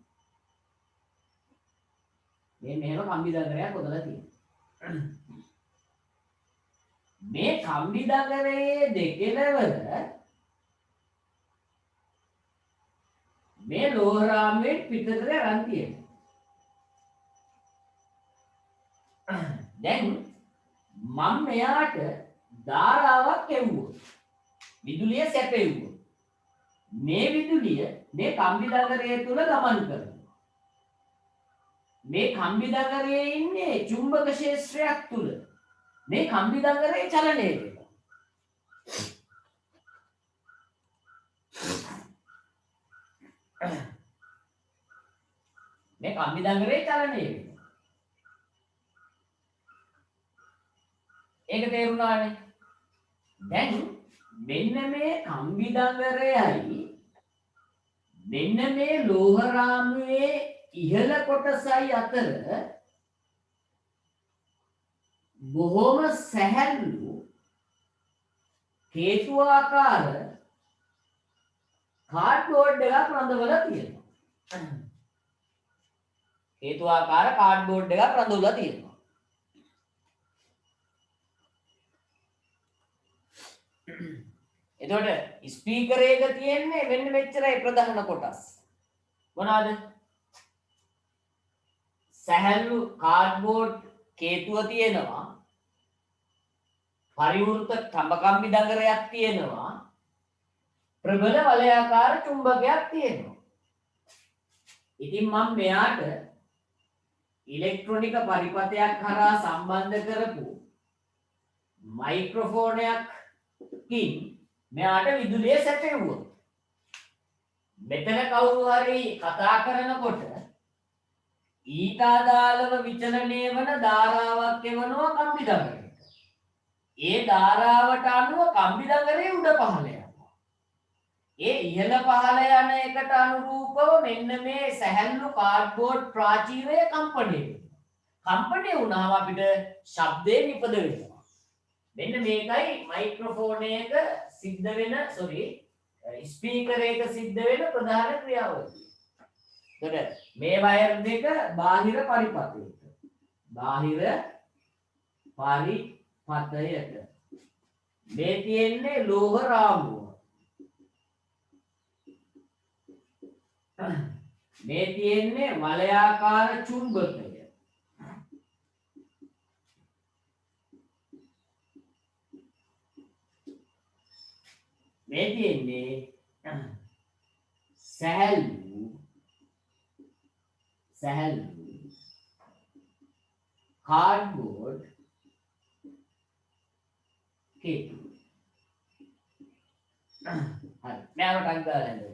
මේ මෙහෙම කම්බි දගරයක් කොතලා තියෙනවා. මේ කම්බි දගරයේ දෙකෙලවර මේ ලෝහ රාමුවෙන් පිටතට යන් තියෙනවා. දැන් මම මෙයාට ධාරාවක් එවුවොත් විදුලිය සැපෙව්වොත් මේ විදුලිය මේ කම්බි දගරය තුල ගමන් කරනවා. මේ කම්බි දගරයේ ඉන්නේ චුම්බක ක්ෂේත්‍රයක් තුල. මේ කම්බි දගරේ චලනය වෙනවා. මේ කම්බි දගරේ චලනය වෙනවා. ඒක තේරුණානේ. දැන් මෙන්න මේ කම්බි දගරයයි මෙන්න මේ ලෝහ රාමුවේ ඉහළ කොටසයි අතර බොහොම සැහැල්ලු හේතුආකාර කාඩ්බෝඩ් එකක් රඳවලා තියෙනවා. හේතුආකාර කාඩ්බෝඩ් එකක් රඳවලා තියෙනවා. එතකොට ස්පීකර් එක තියෙන්නේ මෙන්න මෙච්චරයි ප්‍රධාන කොටස්. මොනවාද? සැහැල්ලු කාඩ්බෝඩ් කේතුව තියෙනවා. පරිවෘත තඹකම්බි දගරයක් තියෙනවා. ප්‍රබල වලයාකාර චුම්බකයක් තියෙනවා. ඉතින් මම මෙයාට ඉලෙක්ට්‍රොනික පරිපථයක් හරහා සම්බන්ධ කරපු මයික්‍රොෆෝනයකින් මෙයාට විදුලිය සැපෙව්වොත් මෙතන කවුරු හරි කතා කරනකොට ඊට අදාළව විචලනය වන ධාරාවක් එවනවා කම්බි දගරයට. ඒ ධාරාවට අනුව කම්බි දගරේ උඩ පහළ යනවා. ඒ ඉහළ පහළ යන එකට අනුරූපව මෙන්න මේ සැහැල්ලු කාඩ්බෝඩ් ප්‍රාචීරය කම්පණය වෙනවා. කම්පණය වුණාම අපිට ශබ්දේ නිපද වෙනවා. මෙන්න මේකයි මයික්‍රොෆෝනයක සිද්ධ වෙන ස්පීකර් එක සිද්ධ වෙන ප්‍රධාන ක්‍රියාවලිය. එතකොට මේ වයර් දෙක බාහිර පරිපථයට. බාහිර පරිපථයට. මේ තියෙන්නේ ලෝහ රාමුව. මේ තියෙන්නේ වලයාකාර චුම්බකය. මේ තියෙන්නේ සැහැල්ලු කාඩ්බෝඩ් කේතු. හරි. මෙයාට අංක දාලා ඉන්න.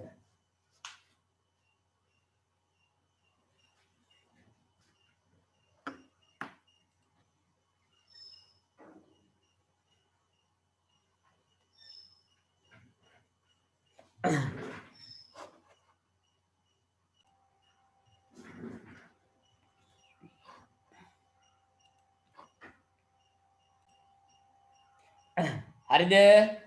හරිද?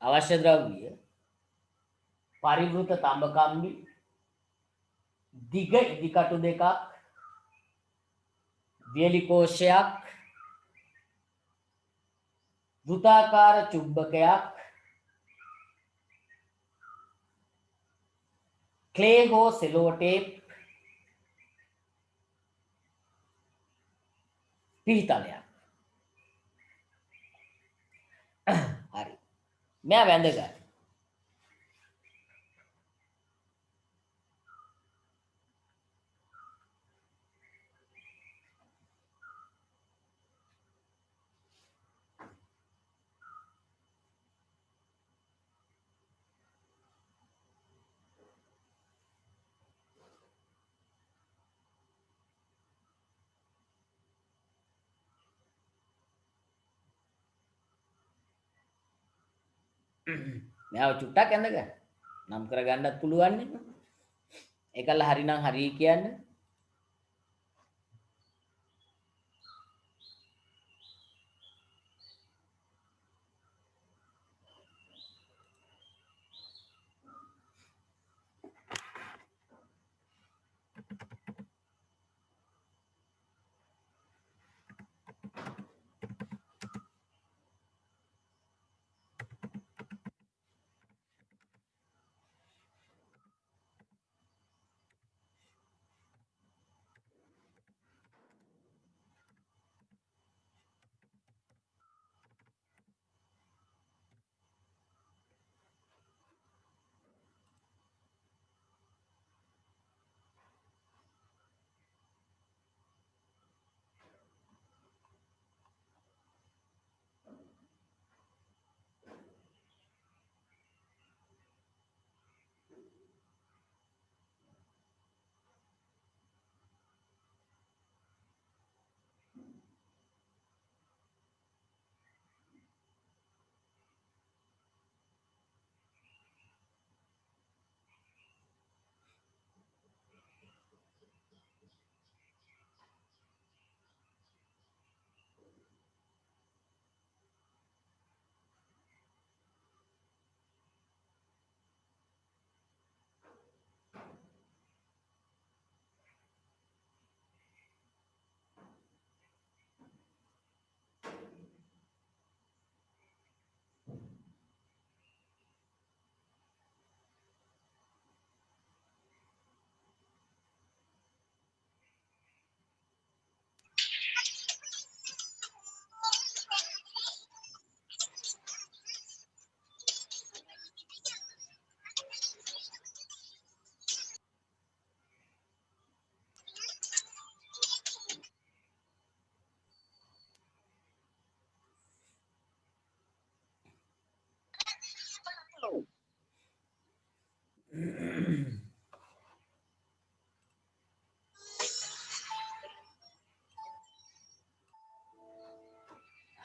අවශ්‍ය ද්‍රව්‍ය පරිවෘත තඹ කම්බි දිග ඉදිකටු දෙකක් වියලි කෝෂයක් වෘත්තාකාර චුම්බකයක් ක්ලේ හෝ සෙලෝ ටේප් පිහිතලයක් හරි මෙයා වැඳගන්න මෙයාව චුට්ටක් ඇඳගන්න නම් කරගන්නත් පුළුවන් නේ ඒකල්ල හරිනම් හරි කියන්නේ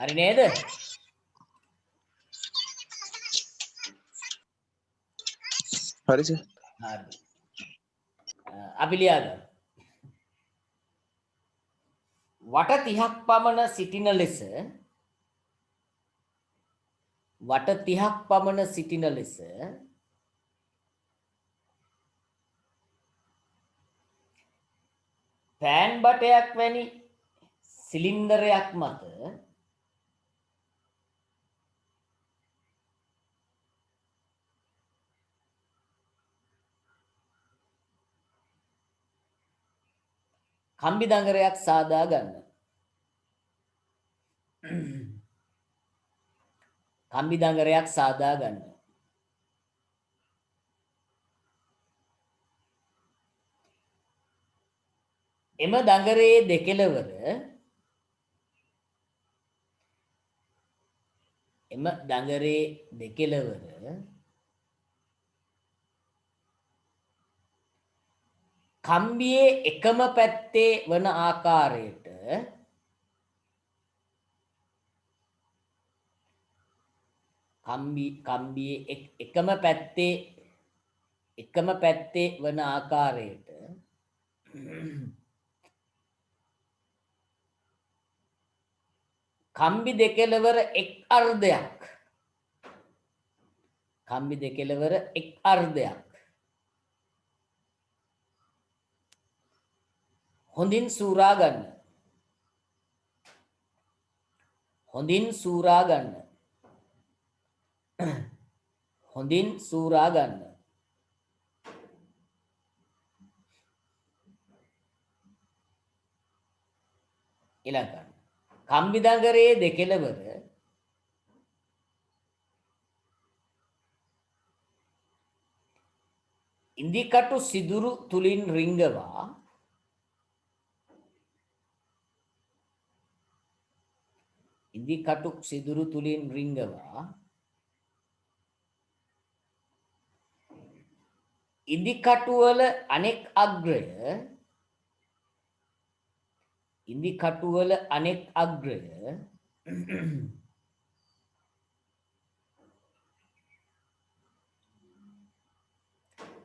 හරි නේද හරි සර්. හරි අපි ලියාගමු වට 30ක් පමණ සිටින ලෙස වට 30ක් පමණ සිටින ලෙස පෑන් බටයක් වැනි සිලින්ඩරයක් මත කම්බි දඟරයක් සාදා ගන්න. කම්බි දඟරයක් සාදා ගන්න. එම දඟරයේ දෙකෙලවර කම්බියේ එකම පැත්තේ වන ආකාරයට කම්බියේ එකම පැත්තේ වන ආකාරයට කම්බි දෙකෙලවර එක් අර්ධයක් කම්බි දෙකෙලවර එක් අර්ධයක්. හොඳින් සූරා ගන්න. හොඳින් සූරා ගන්න. හොඳින් සූරා ගන්න. ඊළඟට කම්බි දඟරේ දෙකෙලවර ඉන්දිකටු සිදුරු තුලින් රිංගවා ඉන්දිකටු සිදුරු තුලින් රිංගවා ඉන්දිකටුවල අනෙක් අග්‍රය ඉන්දිකටුවල අනෙක් අග්‍රය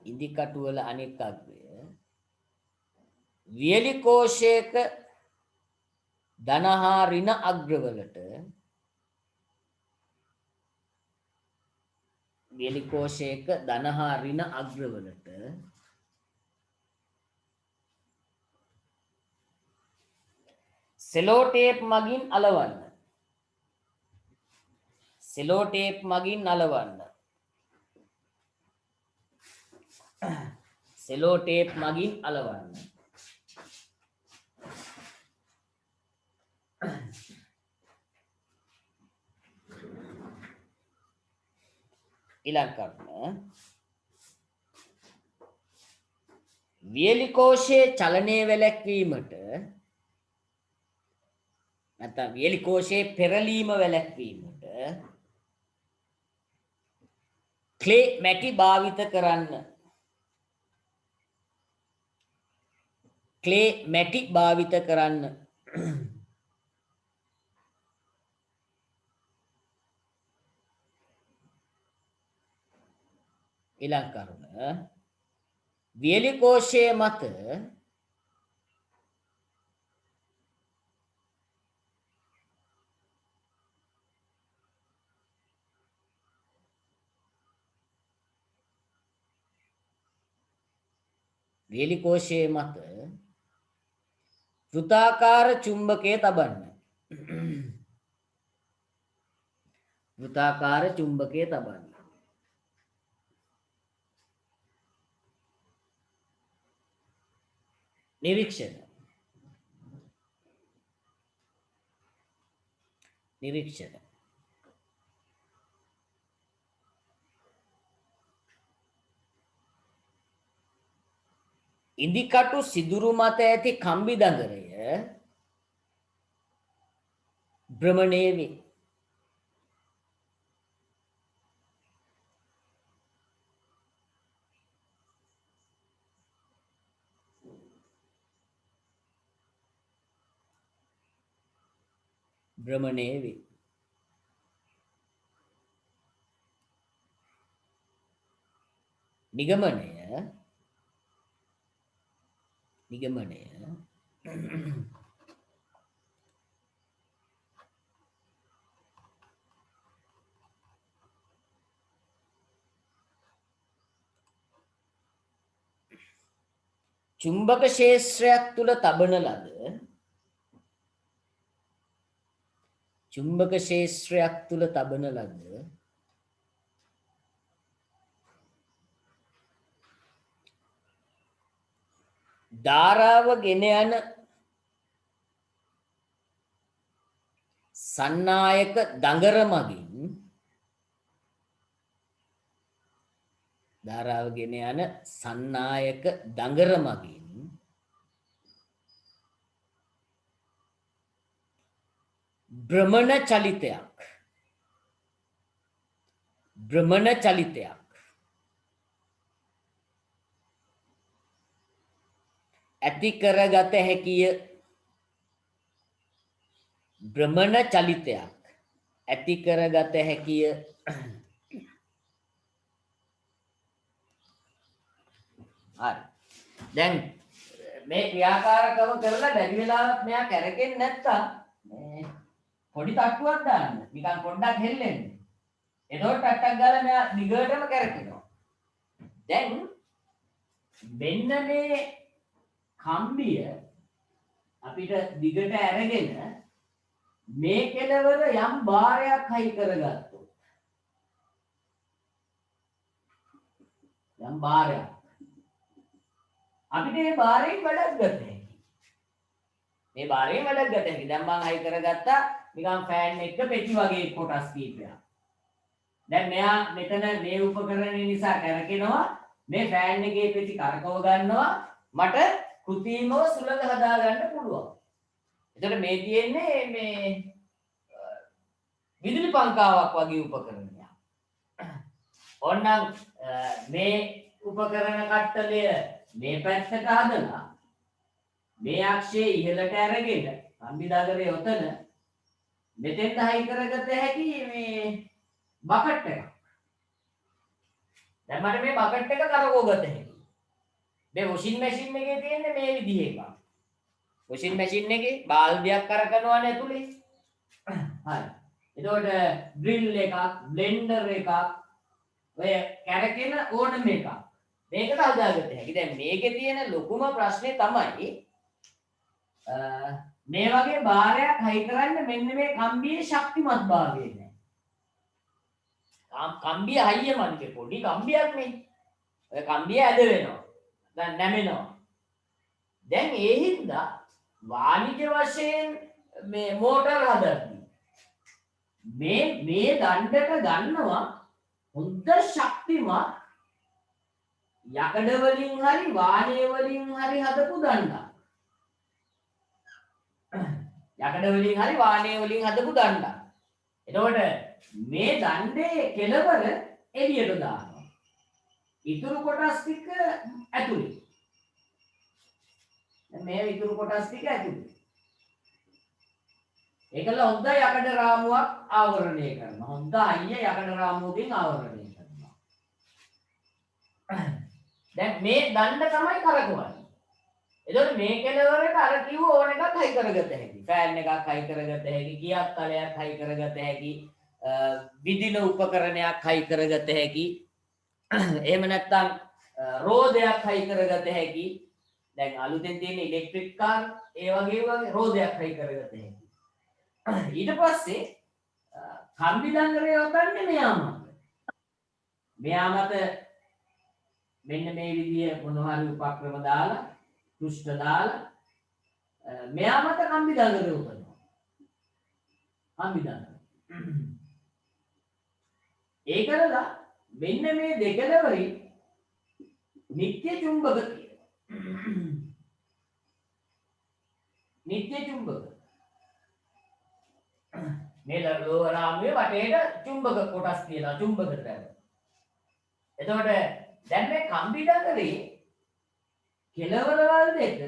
ඉන්දිකටුවල අනෙක් අග්‍රය වියලි කෝෂයක ධන හා ඍණ අග්‍රවලට වියලි කෝෂයක ධන හා ඍණ අග්‍රවලට සෙලෝ ටේප් මගින් අලවන්න. සෙලෝ ටේප් මගින් අලවන්න. සෙලෝ ටේප් මගින් අලවන්න. ඊළඟ කරුණ වියලි කෝෂයේ චලනය වැළැක්වීමට නැත්නම් වියලි කෝෂයේ පෙරලීම වැළැක්වීමට ක්ලේ මැටි භාවිත කරන්න. ක්ලේ මැටි භාවිත කරන්න. ඊළඟ කරුණ වියලි කෝෂයේ මත වියලි කෝෂයේ මත වෘත්තාකාර චුම්බකය තබන්න. වෘත්තාකාර චුම්බකය තබන්න. නිරීක්ෂණ. නිරීක්ෂණ. ඉන්දිකටු සිදුරු මත ඇති කම්බි දඟරය භ්‍රමණය වේ. භ්‍රමණය වේ. නිගමනය නිගමනය චුම්බක ක්ෂේත්‍රයක් තුල තබන ලද චුම්බක ක්ෂේත්‍රයක් තුල තබන ලද ධාරාව ගෙන යන සන්නායක දඟර මගින් ධාරාව ගෙන යන සන්නායක දඟර මගින් භ්‍රමණ චලිතයක් ඇති කරගත හැකිය. භ්‍රමණ චලිතයක් ඇති කරගත හැකිය. හරි. දැන් මේ ක්‍රියාකාරකම කරලා බැරි වෙලාවක් මෙයා කරකෙන්නේ නැත්තම් මේ පොඩි තට්ටුවක් දාන්න. නිකන් පොඩ්ඩක් හෙල්ලෙන්න. එතකොට ටට්ටක් ගාලා මෙයා දිගටම කරකිනවා. දැන් මෙන්න මේ කම්බිය අපිට දිගට අරගෙන මේ කෙලවර යම් භාරයක් හයි කරගත්තොත් යම් භාරයක් අපිට මේ භාරයෙන් වැඩක් ගන්න හැකියි. මේ භාරයෙන් වැඩක් ගන්න හැකියි. දැන් මම හයි කරගත්තා නිකන් ෆෑන් එක පෙටි වගේ කොටස් කීපයක්. දැන් මෙයා මෙතන මේ උපකරණය නිසා කරකිනවා. මේ ෆෑන් එකේ පෙටි කරකව ගන්නවා. මට කෘතිමව සුළඟ හදා ගන්න පුළුවන්. එතකොට මේ තියෙන්නේ මේ විදුලි පංකාවක් වගේ උපකරණයක්. ඕනනම් මේ උපකරණ කට්ටලය මේ පැත්තට හදලා මේ අක්ෂයේ ඉහළට අරගෙන කම්බිදාගරේ ඔතන මෙතෙන්ට හයි කරගත හැකි මේ බකට් එකක්. දැන් මට මේ බකට් එක කරකව ගත හැකියි. මේ වොෂින් මැෂින් එකේ තියෙන්නේ මේ විදිහ එකක්. වොෂින් මැෂින් එකේ බාල්දියක් කරකවනවා ඇතුලේ. හරි. එතකොට ඩ්‍රිල් එකක්, බ්ලෙන්ඩර් එකක්, ඔය කැරකෙන ඕනම එකක්. මේකට හදාගත්ත හැකි. දැන් මේකේ තියෙන ලොකුම ප්‍රශ්නේ තමයි මේ වගේ භාරයක් හයි කරන්න මෙන්න මේ කම්බියේ ශක්තිමත් භාවය නැහැ. කම්බිය හයිය මන්නේ පොඩි කම්බියක් නේ. ඔය කම්බිය ඇද වෙනවා. දැන් නැමෙනවා. දැන් ඒ හින්දා වාණිජ්‍ය වශයෙන් මේ මෝටර හදද්දී මේ දණ්ඩට ගන්නවා හොඳ ශක්තිමත් යකඩ වලින් හරි වාණය වලින් හරි හදපු දණ්ඩක්. යකඩ වලින් හරි වාණය වලින් හදපු දණ්ඩක්. එතකොට මේ දණ්ඩේ කෙලවර එළියට දානවා. ඉතුරු කොටස් ටික ඇතුලේ. දැන් මේ ඉතුරු කොටස් ටික ඇතුලේ. ඒකල හොඳ යකඩ රාමුවක් ආවරණය කරනවා. හොඳ අයිය යකඩ රාමුවකින් ආවරණය කරනවා. දැන් මේ දණ්ඩ තමයි කරකවන්නේ. එතකොට මේ කෙලවරට අර කිව්ව ඕන එකක් හයි කරගත හැකි. ෆෑන් එකක් හයි කරගත හැකි, ගියක් තලයක් හයි කරගත හැකි, විදින උපකරණයක් හයි කරගත හැකි. එහෙම නැත්නම් රෝදයක් හයි කරගත හැකි. දැන් අලුතෙන් තියෙන ඉලෙක්ට්‍රික් කාර් ඒ වගේ රෝදයක් හයි කරගත හැකි. ඊට පස්සේ කම්බි දංගරේ යොදන්නේ මෙයා මත. මෙයා මත මෙන්න මේ විදිය මොනවා හරි උපක්‍රම දාලා පෘෂ්ඨ දාලා මෙයා මත කම්බි දංගරේ උපදිනවා. කම්බි දංගර. ඒ කරලා මෙන්න මේ දෙකලවරින් නිත්‍ය චුම්බක තියෙනවා. නිත්‍ය චුම්බක මේ ලෝරාමුවේ වටේට චුම්බක කොටස් තියෙනවා. චුම්බක ද්‍රව. එතකොට දැන් මේ කම්බි දඟලේ කෙලවරවල් දෙක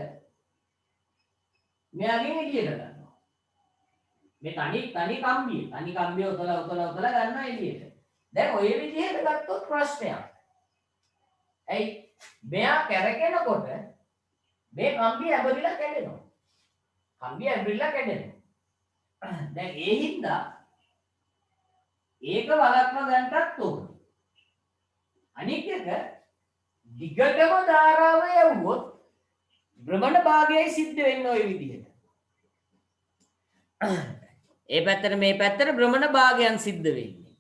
මෙයාගෙන් එළියට ගන්නවා. මේ තනි කම්බිය උතලා ගන්නවා එළියට. දැන් ඔය විදිහට ගත්තොත් ප්‍රශ්නයක්. ඇයි මෙයා කැරකෙනකොට මේ කම්බිය ඇබරිලා කැඩෙනවා. කම්බිය ඇබරිලා කැඩෙනවා. දැන් ඒ හින්දා ඒක වළක්ව ගන්නටත් ඕනේ. අනික එක දිගටම ධාරාව යවුවොත් භ්‍රමණ භාගයයි සිද්ධ වෙන්නේ ওই විදිහට. ඒ පැත්තට මේ පැත්තට භ්‍රමණ භාගයන් සිද්ධ වෙන්නේ.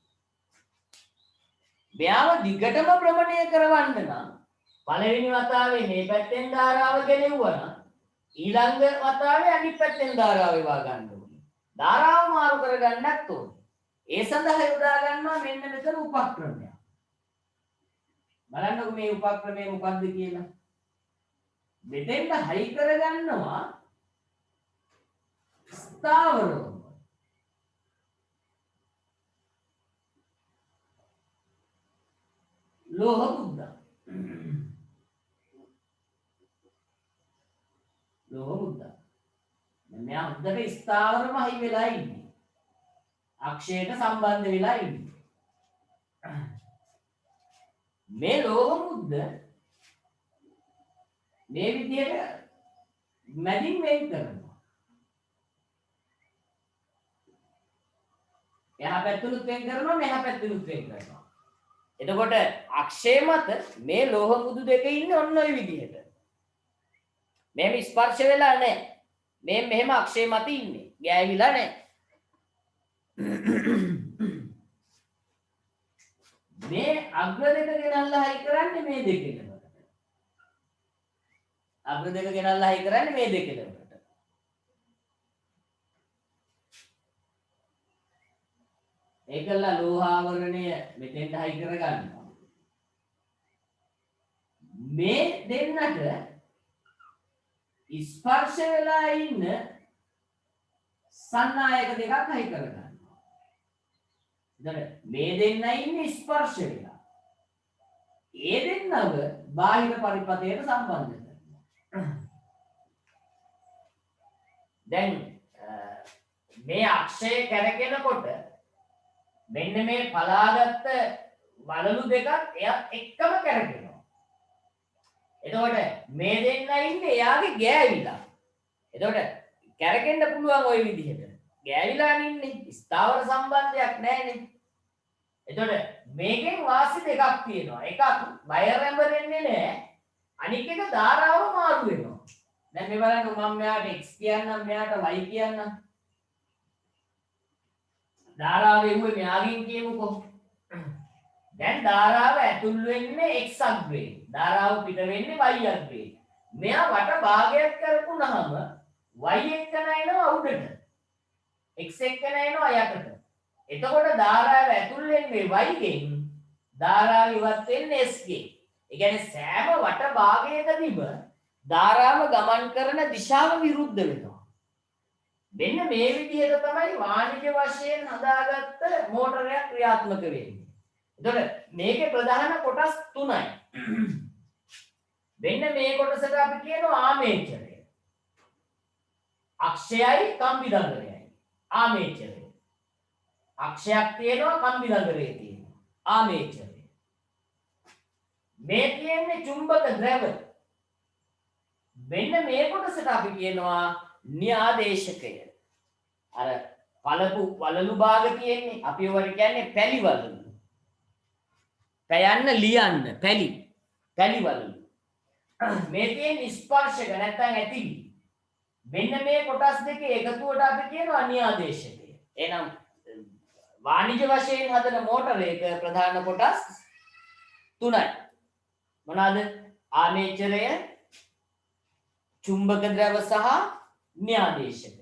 මෙයාව දිගටම භ්‍රමණය කරවන්න නම් පළවෙනි වතාවේ මේ පැත්තෙන් ධාරාව ගෙනෙවුවා නම් ඊළඟ වතාවේ අනිත් පැත්තෙන් ධාරාව එවා ගන්න ඕනේ. ධාරාව මාරු කරගන්නත් ඕනේ. ඒ සඳහා යොදා ගන්නවා මෙන්න මෙතන උපක්‍රමයක්. බලන්නකො මේ උපක්‍රමය මොකක්ද කියලා. මෙතෙන්ට හයි කරගන්නවා ස්ථාවරව. ලෝහ මුද්දා. ලෝහ මුද්දා. මෙයා හොඳට ස්ථාවරව හයි වෙලා ඉන්නේ. අක්ෂයට සම්බන්ධ වෙලා ඉන්නේ. මේ ලෝහ මුද්ද මේ විදිහට මැදින් වෙන් කරනවා. එහා පැත්තෙනුත් වෙන් කරනවා මෙහා පැත්තෙනුත් වෙන් කරනවා. එතකොට අක්ෂය මත මේ ලෝහ මුදු දෙක ඉන්නේ ඔන්න ඔය විදිහට. මෙහෙම ස්පර්ශ වෙලා නැහැ. මේ මෙහෙම අක්ෂය මත ඉන්නේ. ගෑවිලා නැහැ. මේ අග්‍ර දෙක ගෙනල්ලා හයි කරන්නේ මේ දෙකේකට. අග්‍ර දෙක ගෙනල්ලා හයි කරන්නේ මේ දෙකේකට. ඒකල ලෝහාවරණය මෙතෙන්ට හයි කරගන්නවා. මේ දෙන්නට ස්පර්ශ වෙලා ඉන්න සන්නායක දෙකක් හයි කරගන්නවා. එතකොට මේ දෙන්න ඉන්නේ ස්පර්ශ වෙලා. ඒ දෙන්නව බාහිර පරිපතයට සම්බන්ධ කරනවා. දැන් මේ අක්ෂය කැරකෙනකොට මෙන්න මේ පලාගත්ත වලලු දෙකක් එයත් එක්කම කැරකෙනවා. එතකොට මේ දෙන්න ඉන්නේ එයාගේ ගෑවිලා. එතකොට කැරකෙන්න පුළුවන් ওই විදිහට. ගෑවිලා ඉන්නේ ස්ථාවර සම්බන්ධයක් නැහැනේ. එතකොට මේකෙන් වාසි දෙකක් තියෙනවා. එකක් බය රැඹෙන්නේ නැහැ. අනික එක ධාරාව මාරු වෙනවා. දැන් මේ බලන්න මම මෙයාට x කියන්නම් මෙයාට y කියන්නම්. ධාරාව එමුවේ මෙයාගෙන් කියමුකෝ. දැන් ධාරාව ඇතුල් වෙන්නේ x අග්‍රේ. ධාරාව පිට වෙන්නේ y අග්‍රේ. මෙයා වට භාගයක් කරපුනහම y එක නැිනවා උඩට. x එක නැිනවා යටට. එතකොට ධාරාව ඇතුල් වෙන්නේ y ගෙන්. ධාරාව ඉවත් වෙන්නේ s ගෙන්. ඒ කියන්නේ සෑම වට භාගයකදීම ධාරාව ගමන් කරන දිශාව විරුද්ධ වෙනවා. මෙන්න මේ විදිහට තමයි වාණිජ වශයෙන් හදාගත්ත මෝටරයක් ක්‍රියාත්මක වෙන්නේ. එතකොට මේකේ ප්‍රධාන කොටස් තුනයි. මෙන්න මේ කොටසට අපි කියනවා ආමේචරය. අක්ෂයයි කම්බි දඟලයයි. ආමේචරය. අක්ෂයක් තියෙනවා කම්බි දඟලයේ තියෙනවා. ආමේචරය. මේ කියන්නේ චුම්බක ද්‍රව. මෙන්න මේ කොටසට අපි කියනවා න්‍යාදේශකය. අර පළපු වලලු භාග තියෙන්නේ අපි ඒවට කියන්නේ පැලි වලලු. පැයන්න ලියන්න පැලි වලලු. මේ තියෙන ස්පර්ශක නැත්නම් ඇතිලි. මෙන්න මේ කොටස් දෙකේ එකතුවට අපි කියනවා න්‍යාදේශකය. එහෙනම් වාණිජ වශයෙන් හදන මෝටරයක ප්‍රධාන කොටස් තුනයි. මොනවාද? ආමේචරය, චුම්බක ද්‍රව සහ න්‍යාදේශකය.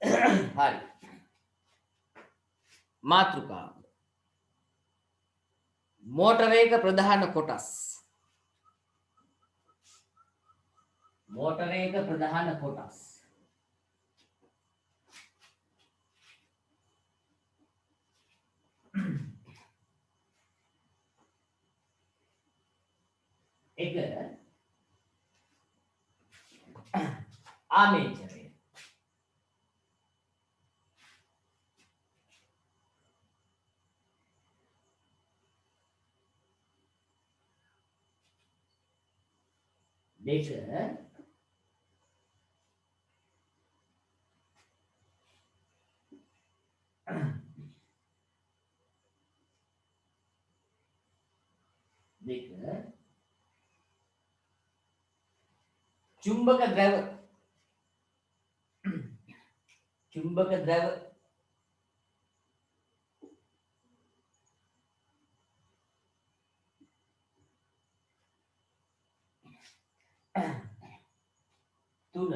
හරි. මාතෘකාව. මෝටරයක ප්‍රධාන කොටස්. මෝටරයක ප්‍රධාන කොටස්. එක ආමේචරය. දෙක චුම්බක ද්‍රව. චුම්බක ද්‍රව. තුන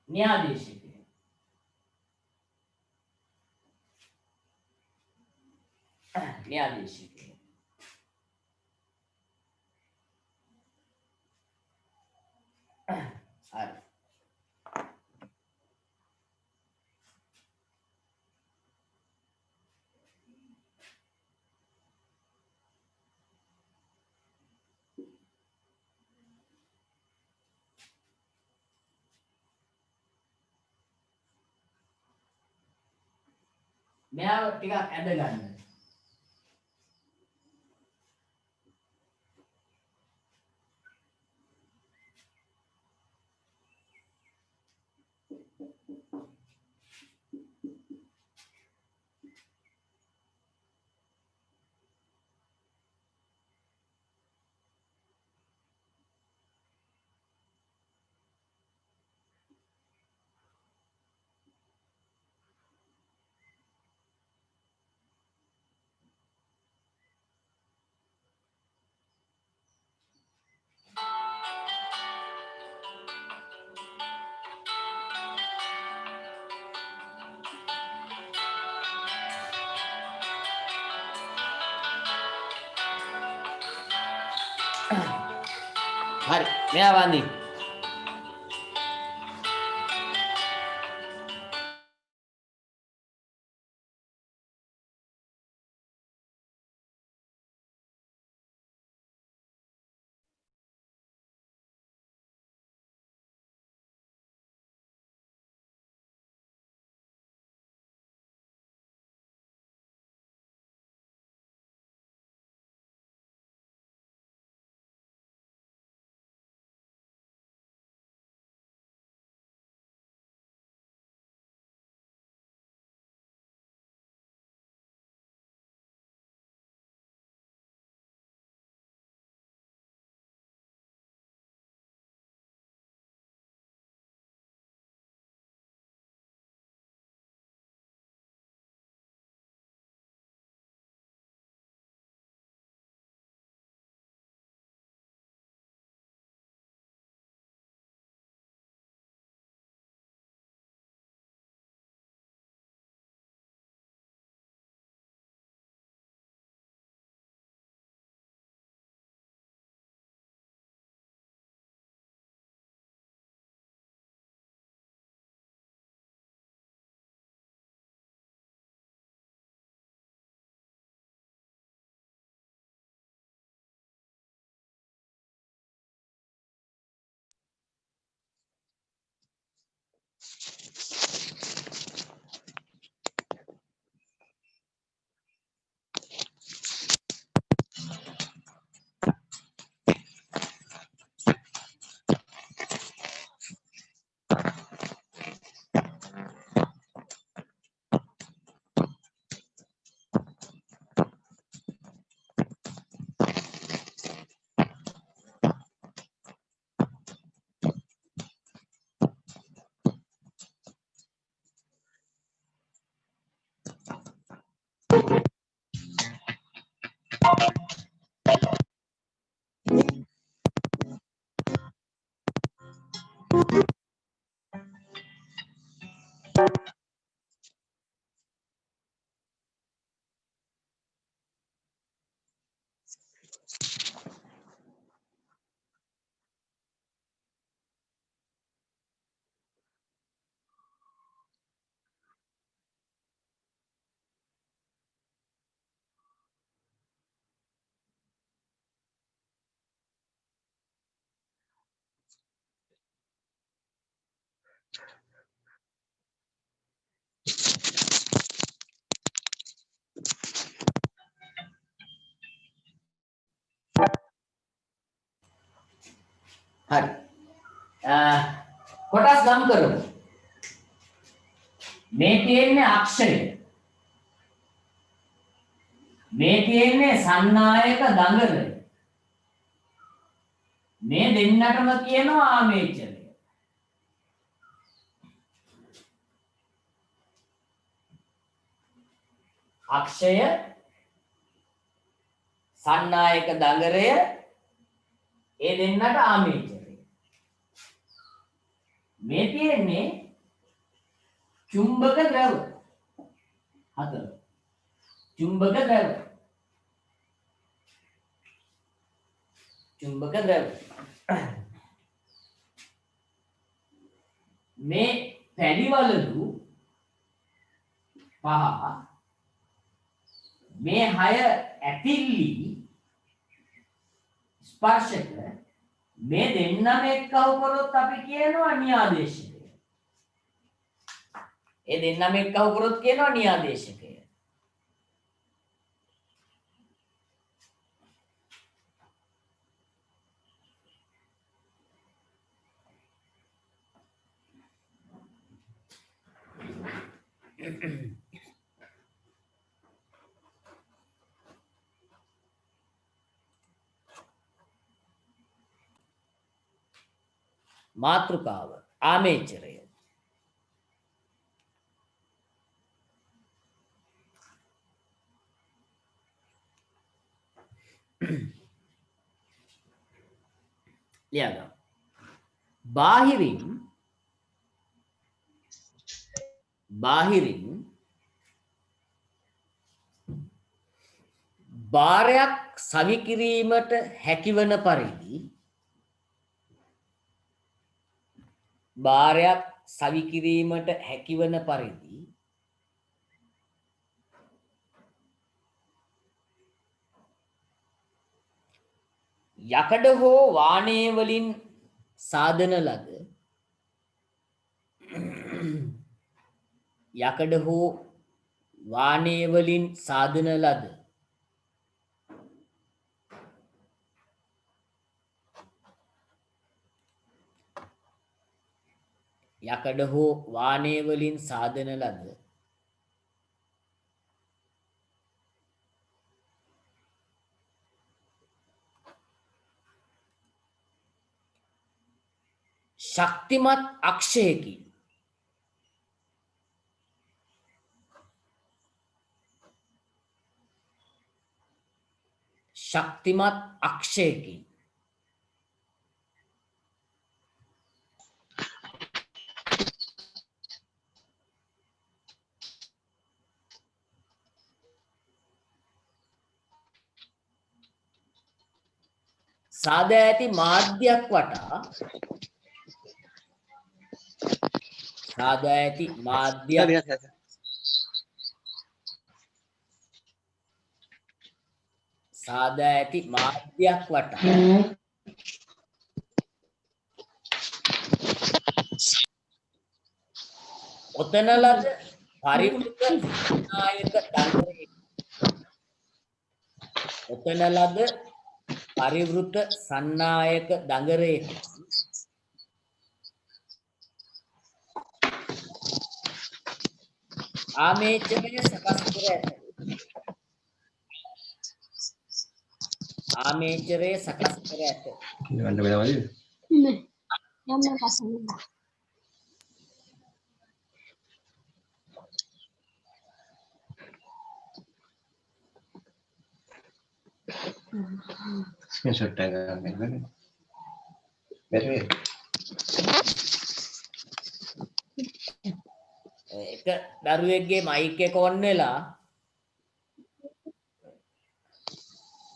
න්‍යාදේශකය. න්‍යාදේශකය. හරි. මෙයාව ටිකක් ඇද ගන්න. හරි මෙයා වන්දි හරි කොටස් නම් කරමු මේ තියෙන්නේ අක්ෂය මේ තියෙන්නේ සන්නායක දඟලය මේ දෙන්නටම කියනවා ආමේචරය අක්ෂය සන්නායක දඟලය ඒ දෙන්නට ආමේචරය මේ තියෙන්නේ චුම්බක ද්‍රව හතර චුම්බක ද්‍රව චුම්බක ද්‍රව මේ පැඩිවලු පහ මේ 6 ඇතිල්ලි ස්පර්ශක මේ දෙන්නම එක්කව කරොත් අපි කියනවා න්‍යාදේශකය. ඒ දෙන්නම එක්කව කරොත් කියනවා න්‍යාදේශකය. මාතෘකාව ආමේචරය. ලියගන්න. බාහිරින් භාරයක් සවි කිරීමට හැකිවන පරිදි යකඩ හෝ වාණය වලින් සාදන ලද ශක්තිමත් අක්ෂයකින් සාදා ඇති මාධ්‍යයක් වටා ඔතන ලද පරිවෘත සන්නායක දඟරයක ආමේචරය සකස් කර ඇත. Screenshot tag ගන්න. බැරි එක දරුවෙක්ගේ මයික් එක ඔන් වෙලා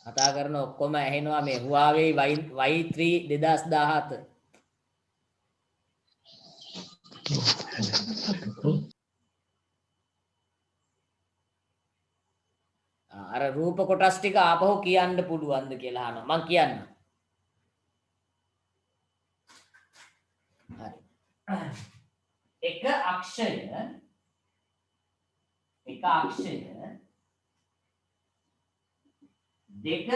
කතා කරන ඔක්කොම ඇහෙනවා මේ Huawei Y3 2017. අර රූප කොටස් ටික ආපහු කියන්න පුළුවන්ද කියලා අහනවා. මම කියන්නම්. හරි. එක අක්ෂය දෙක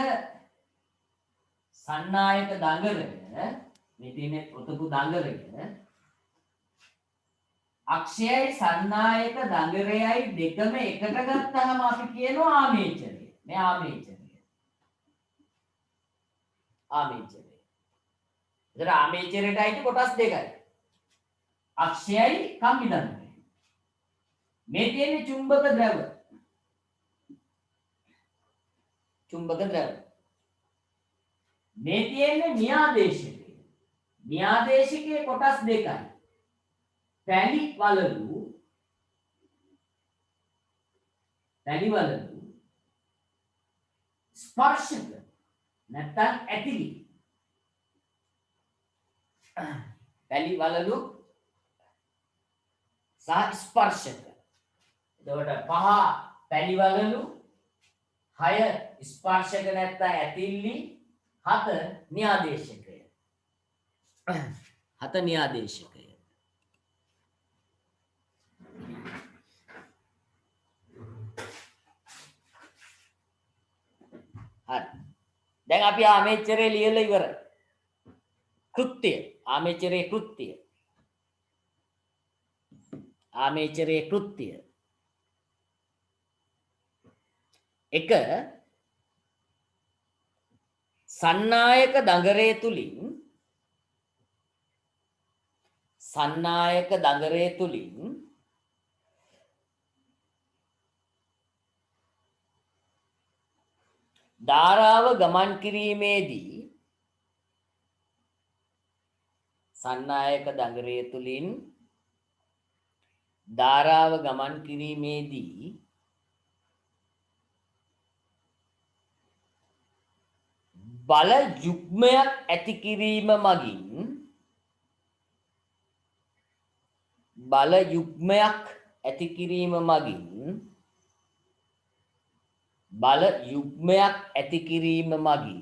සන්නායක දඟරය මේ තියෙන ඔතපු දඟරය අක්ෂයයි සන්නායක දඟරයයි දෙකම එකට ගත්තාම අපි කියනවා ආමේචරය. මේ ආමේචරය. ඒතර ආමේචරයට අයිති කොටස් දෙකයි. අක්ෂයයි කම්බි දඟරය. මේ තියෙන්නේ චුම්බක ද්‍රව. මේ තියෙන්නේ න්‍යාදේශකය. න්‍යාදේශකයේ කොටස් දෙකයි. පැලි වලලු ස්පර්ශක නැත්නම් ඇතිලි. පැලි වලලු සහ ස්පර්ශක. එතකොට 5 පැලි වලලු 6 ස්පර්ශක නැත්නම් ඇතිලි 7 න්‍යාදේශකය. 7 න්‍යාදේශකය. හරි. දැන් අපි ආමේචරේ ලියලා ඉවරයි. ආමේචරේ කෘත්‍ය. එක සන්නායක දඟරය තුලින් ධාරාව ගමන් කිරීමේදී සන්නායක දඟරය තුලින් ධාරාව ගමන් කිරීමේදී බල යුග්මයක් ඇති කිරීම මගින්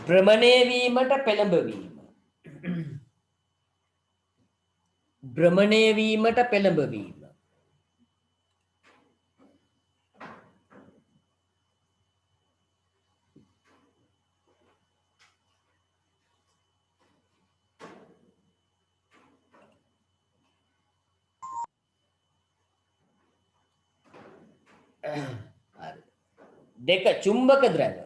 භ්‍රමණය වීමට පෙළඹවීම හරි. දෙක චුම්බක ද්‍රව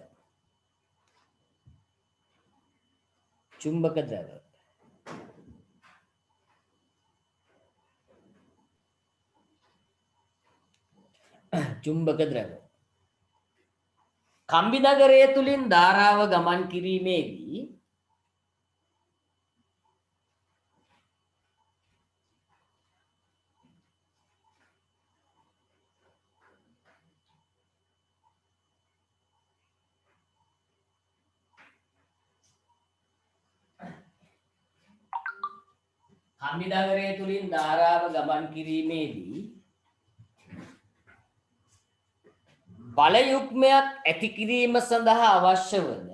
කම්බි නගරය තුලින් ධාරාව ගමන් කිරීමේදී බල යුග්මයක් ඇති කිරීම සඳහා අවශ්‍ය වන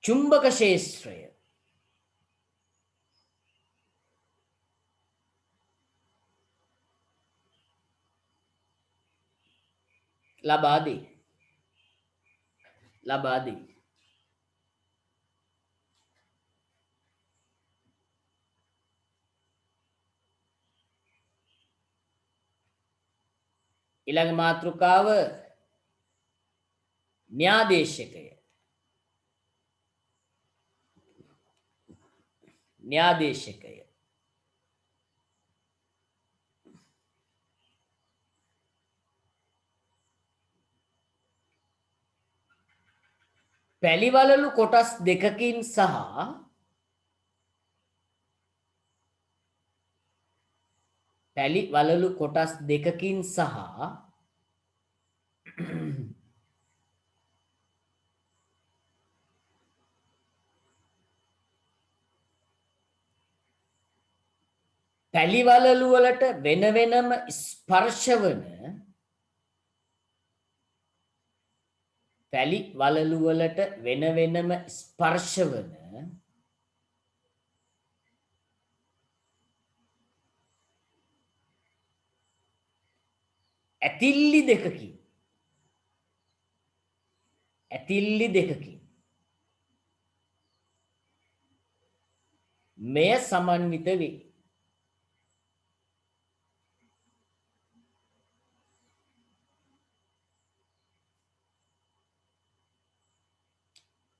චුම්බක ක්ෂේත්‍රය ලබා දෙයි. ඊළඟ මාතෘකාව න්‍යාදේශකය. පැලිවලලු කොටස් දෙකකින් සහ පැලිවලලු වලට වෙන වෙනම ස්පර්ශ වන ඇතිල්ලි දෙකකින් මෙය සමන්විත වේ.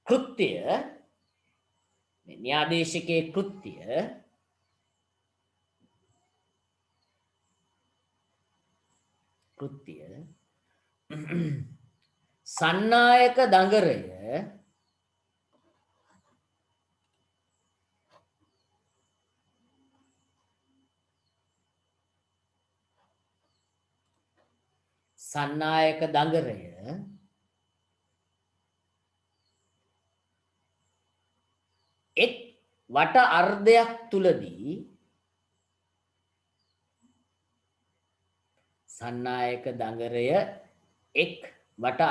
කෘත්‍ය න්‍යාදේශකයේ කෘත්‍ය සන්නායක දඟරය එක් වට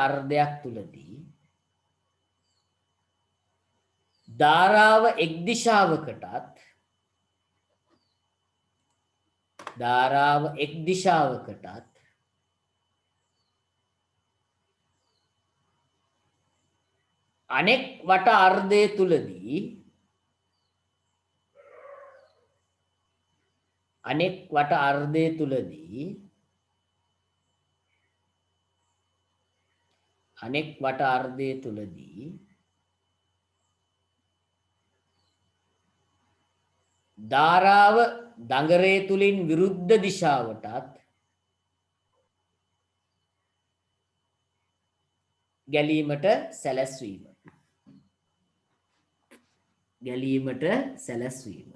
අර්ධයක් තුලදී ධාරාව එක් දිශාවකටත් අනෙක් වට අර්ධය තුලදී අනෙක් වට අර්ධය තුලදී අනෙක් වට අර්ධය තුලදී ධාරාව දඟරය තුලින් විරුද්ධ දිශාවටත් ගැලීමට සැලැස්වීම ගැලීමට සැලැස්වීම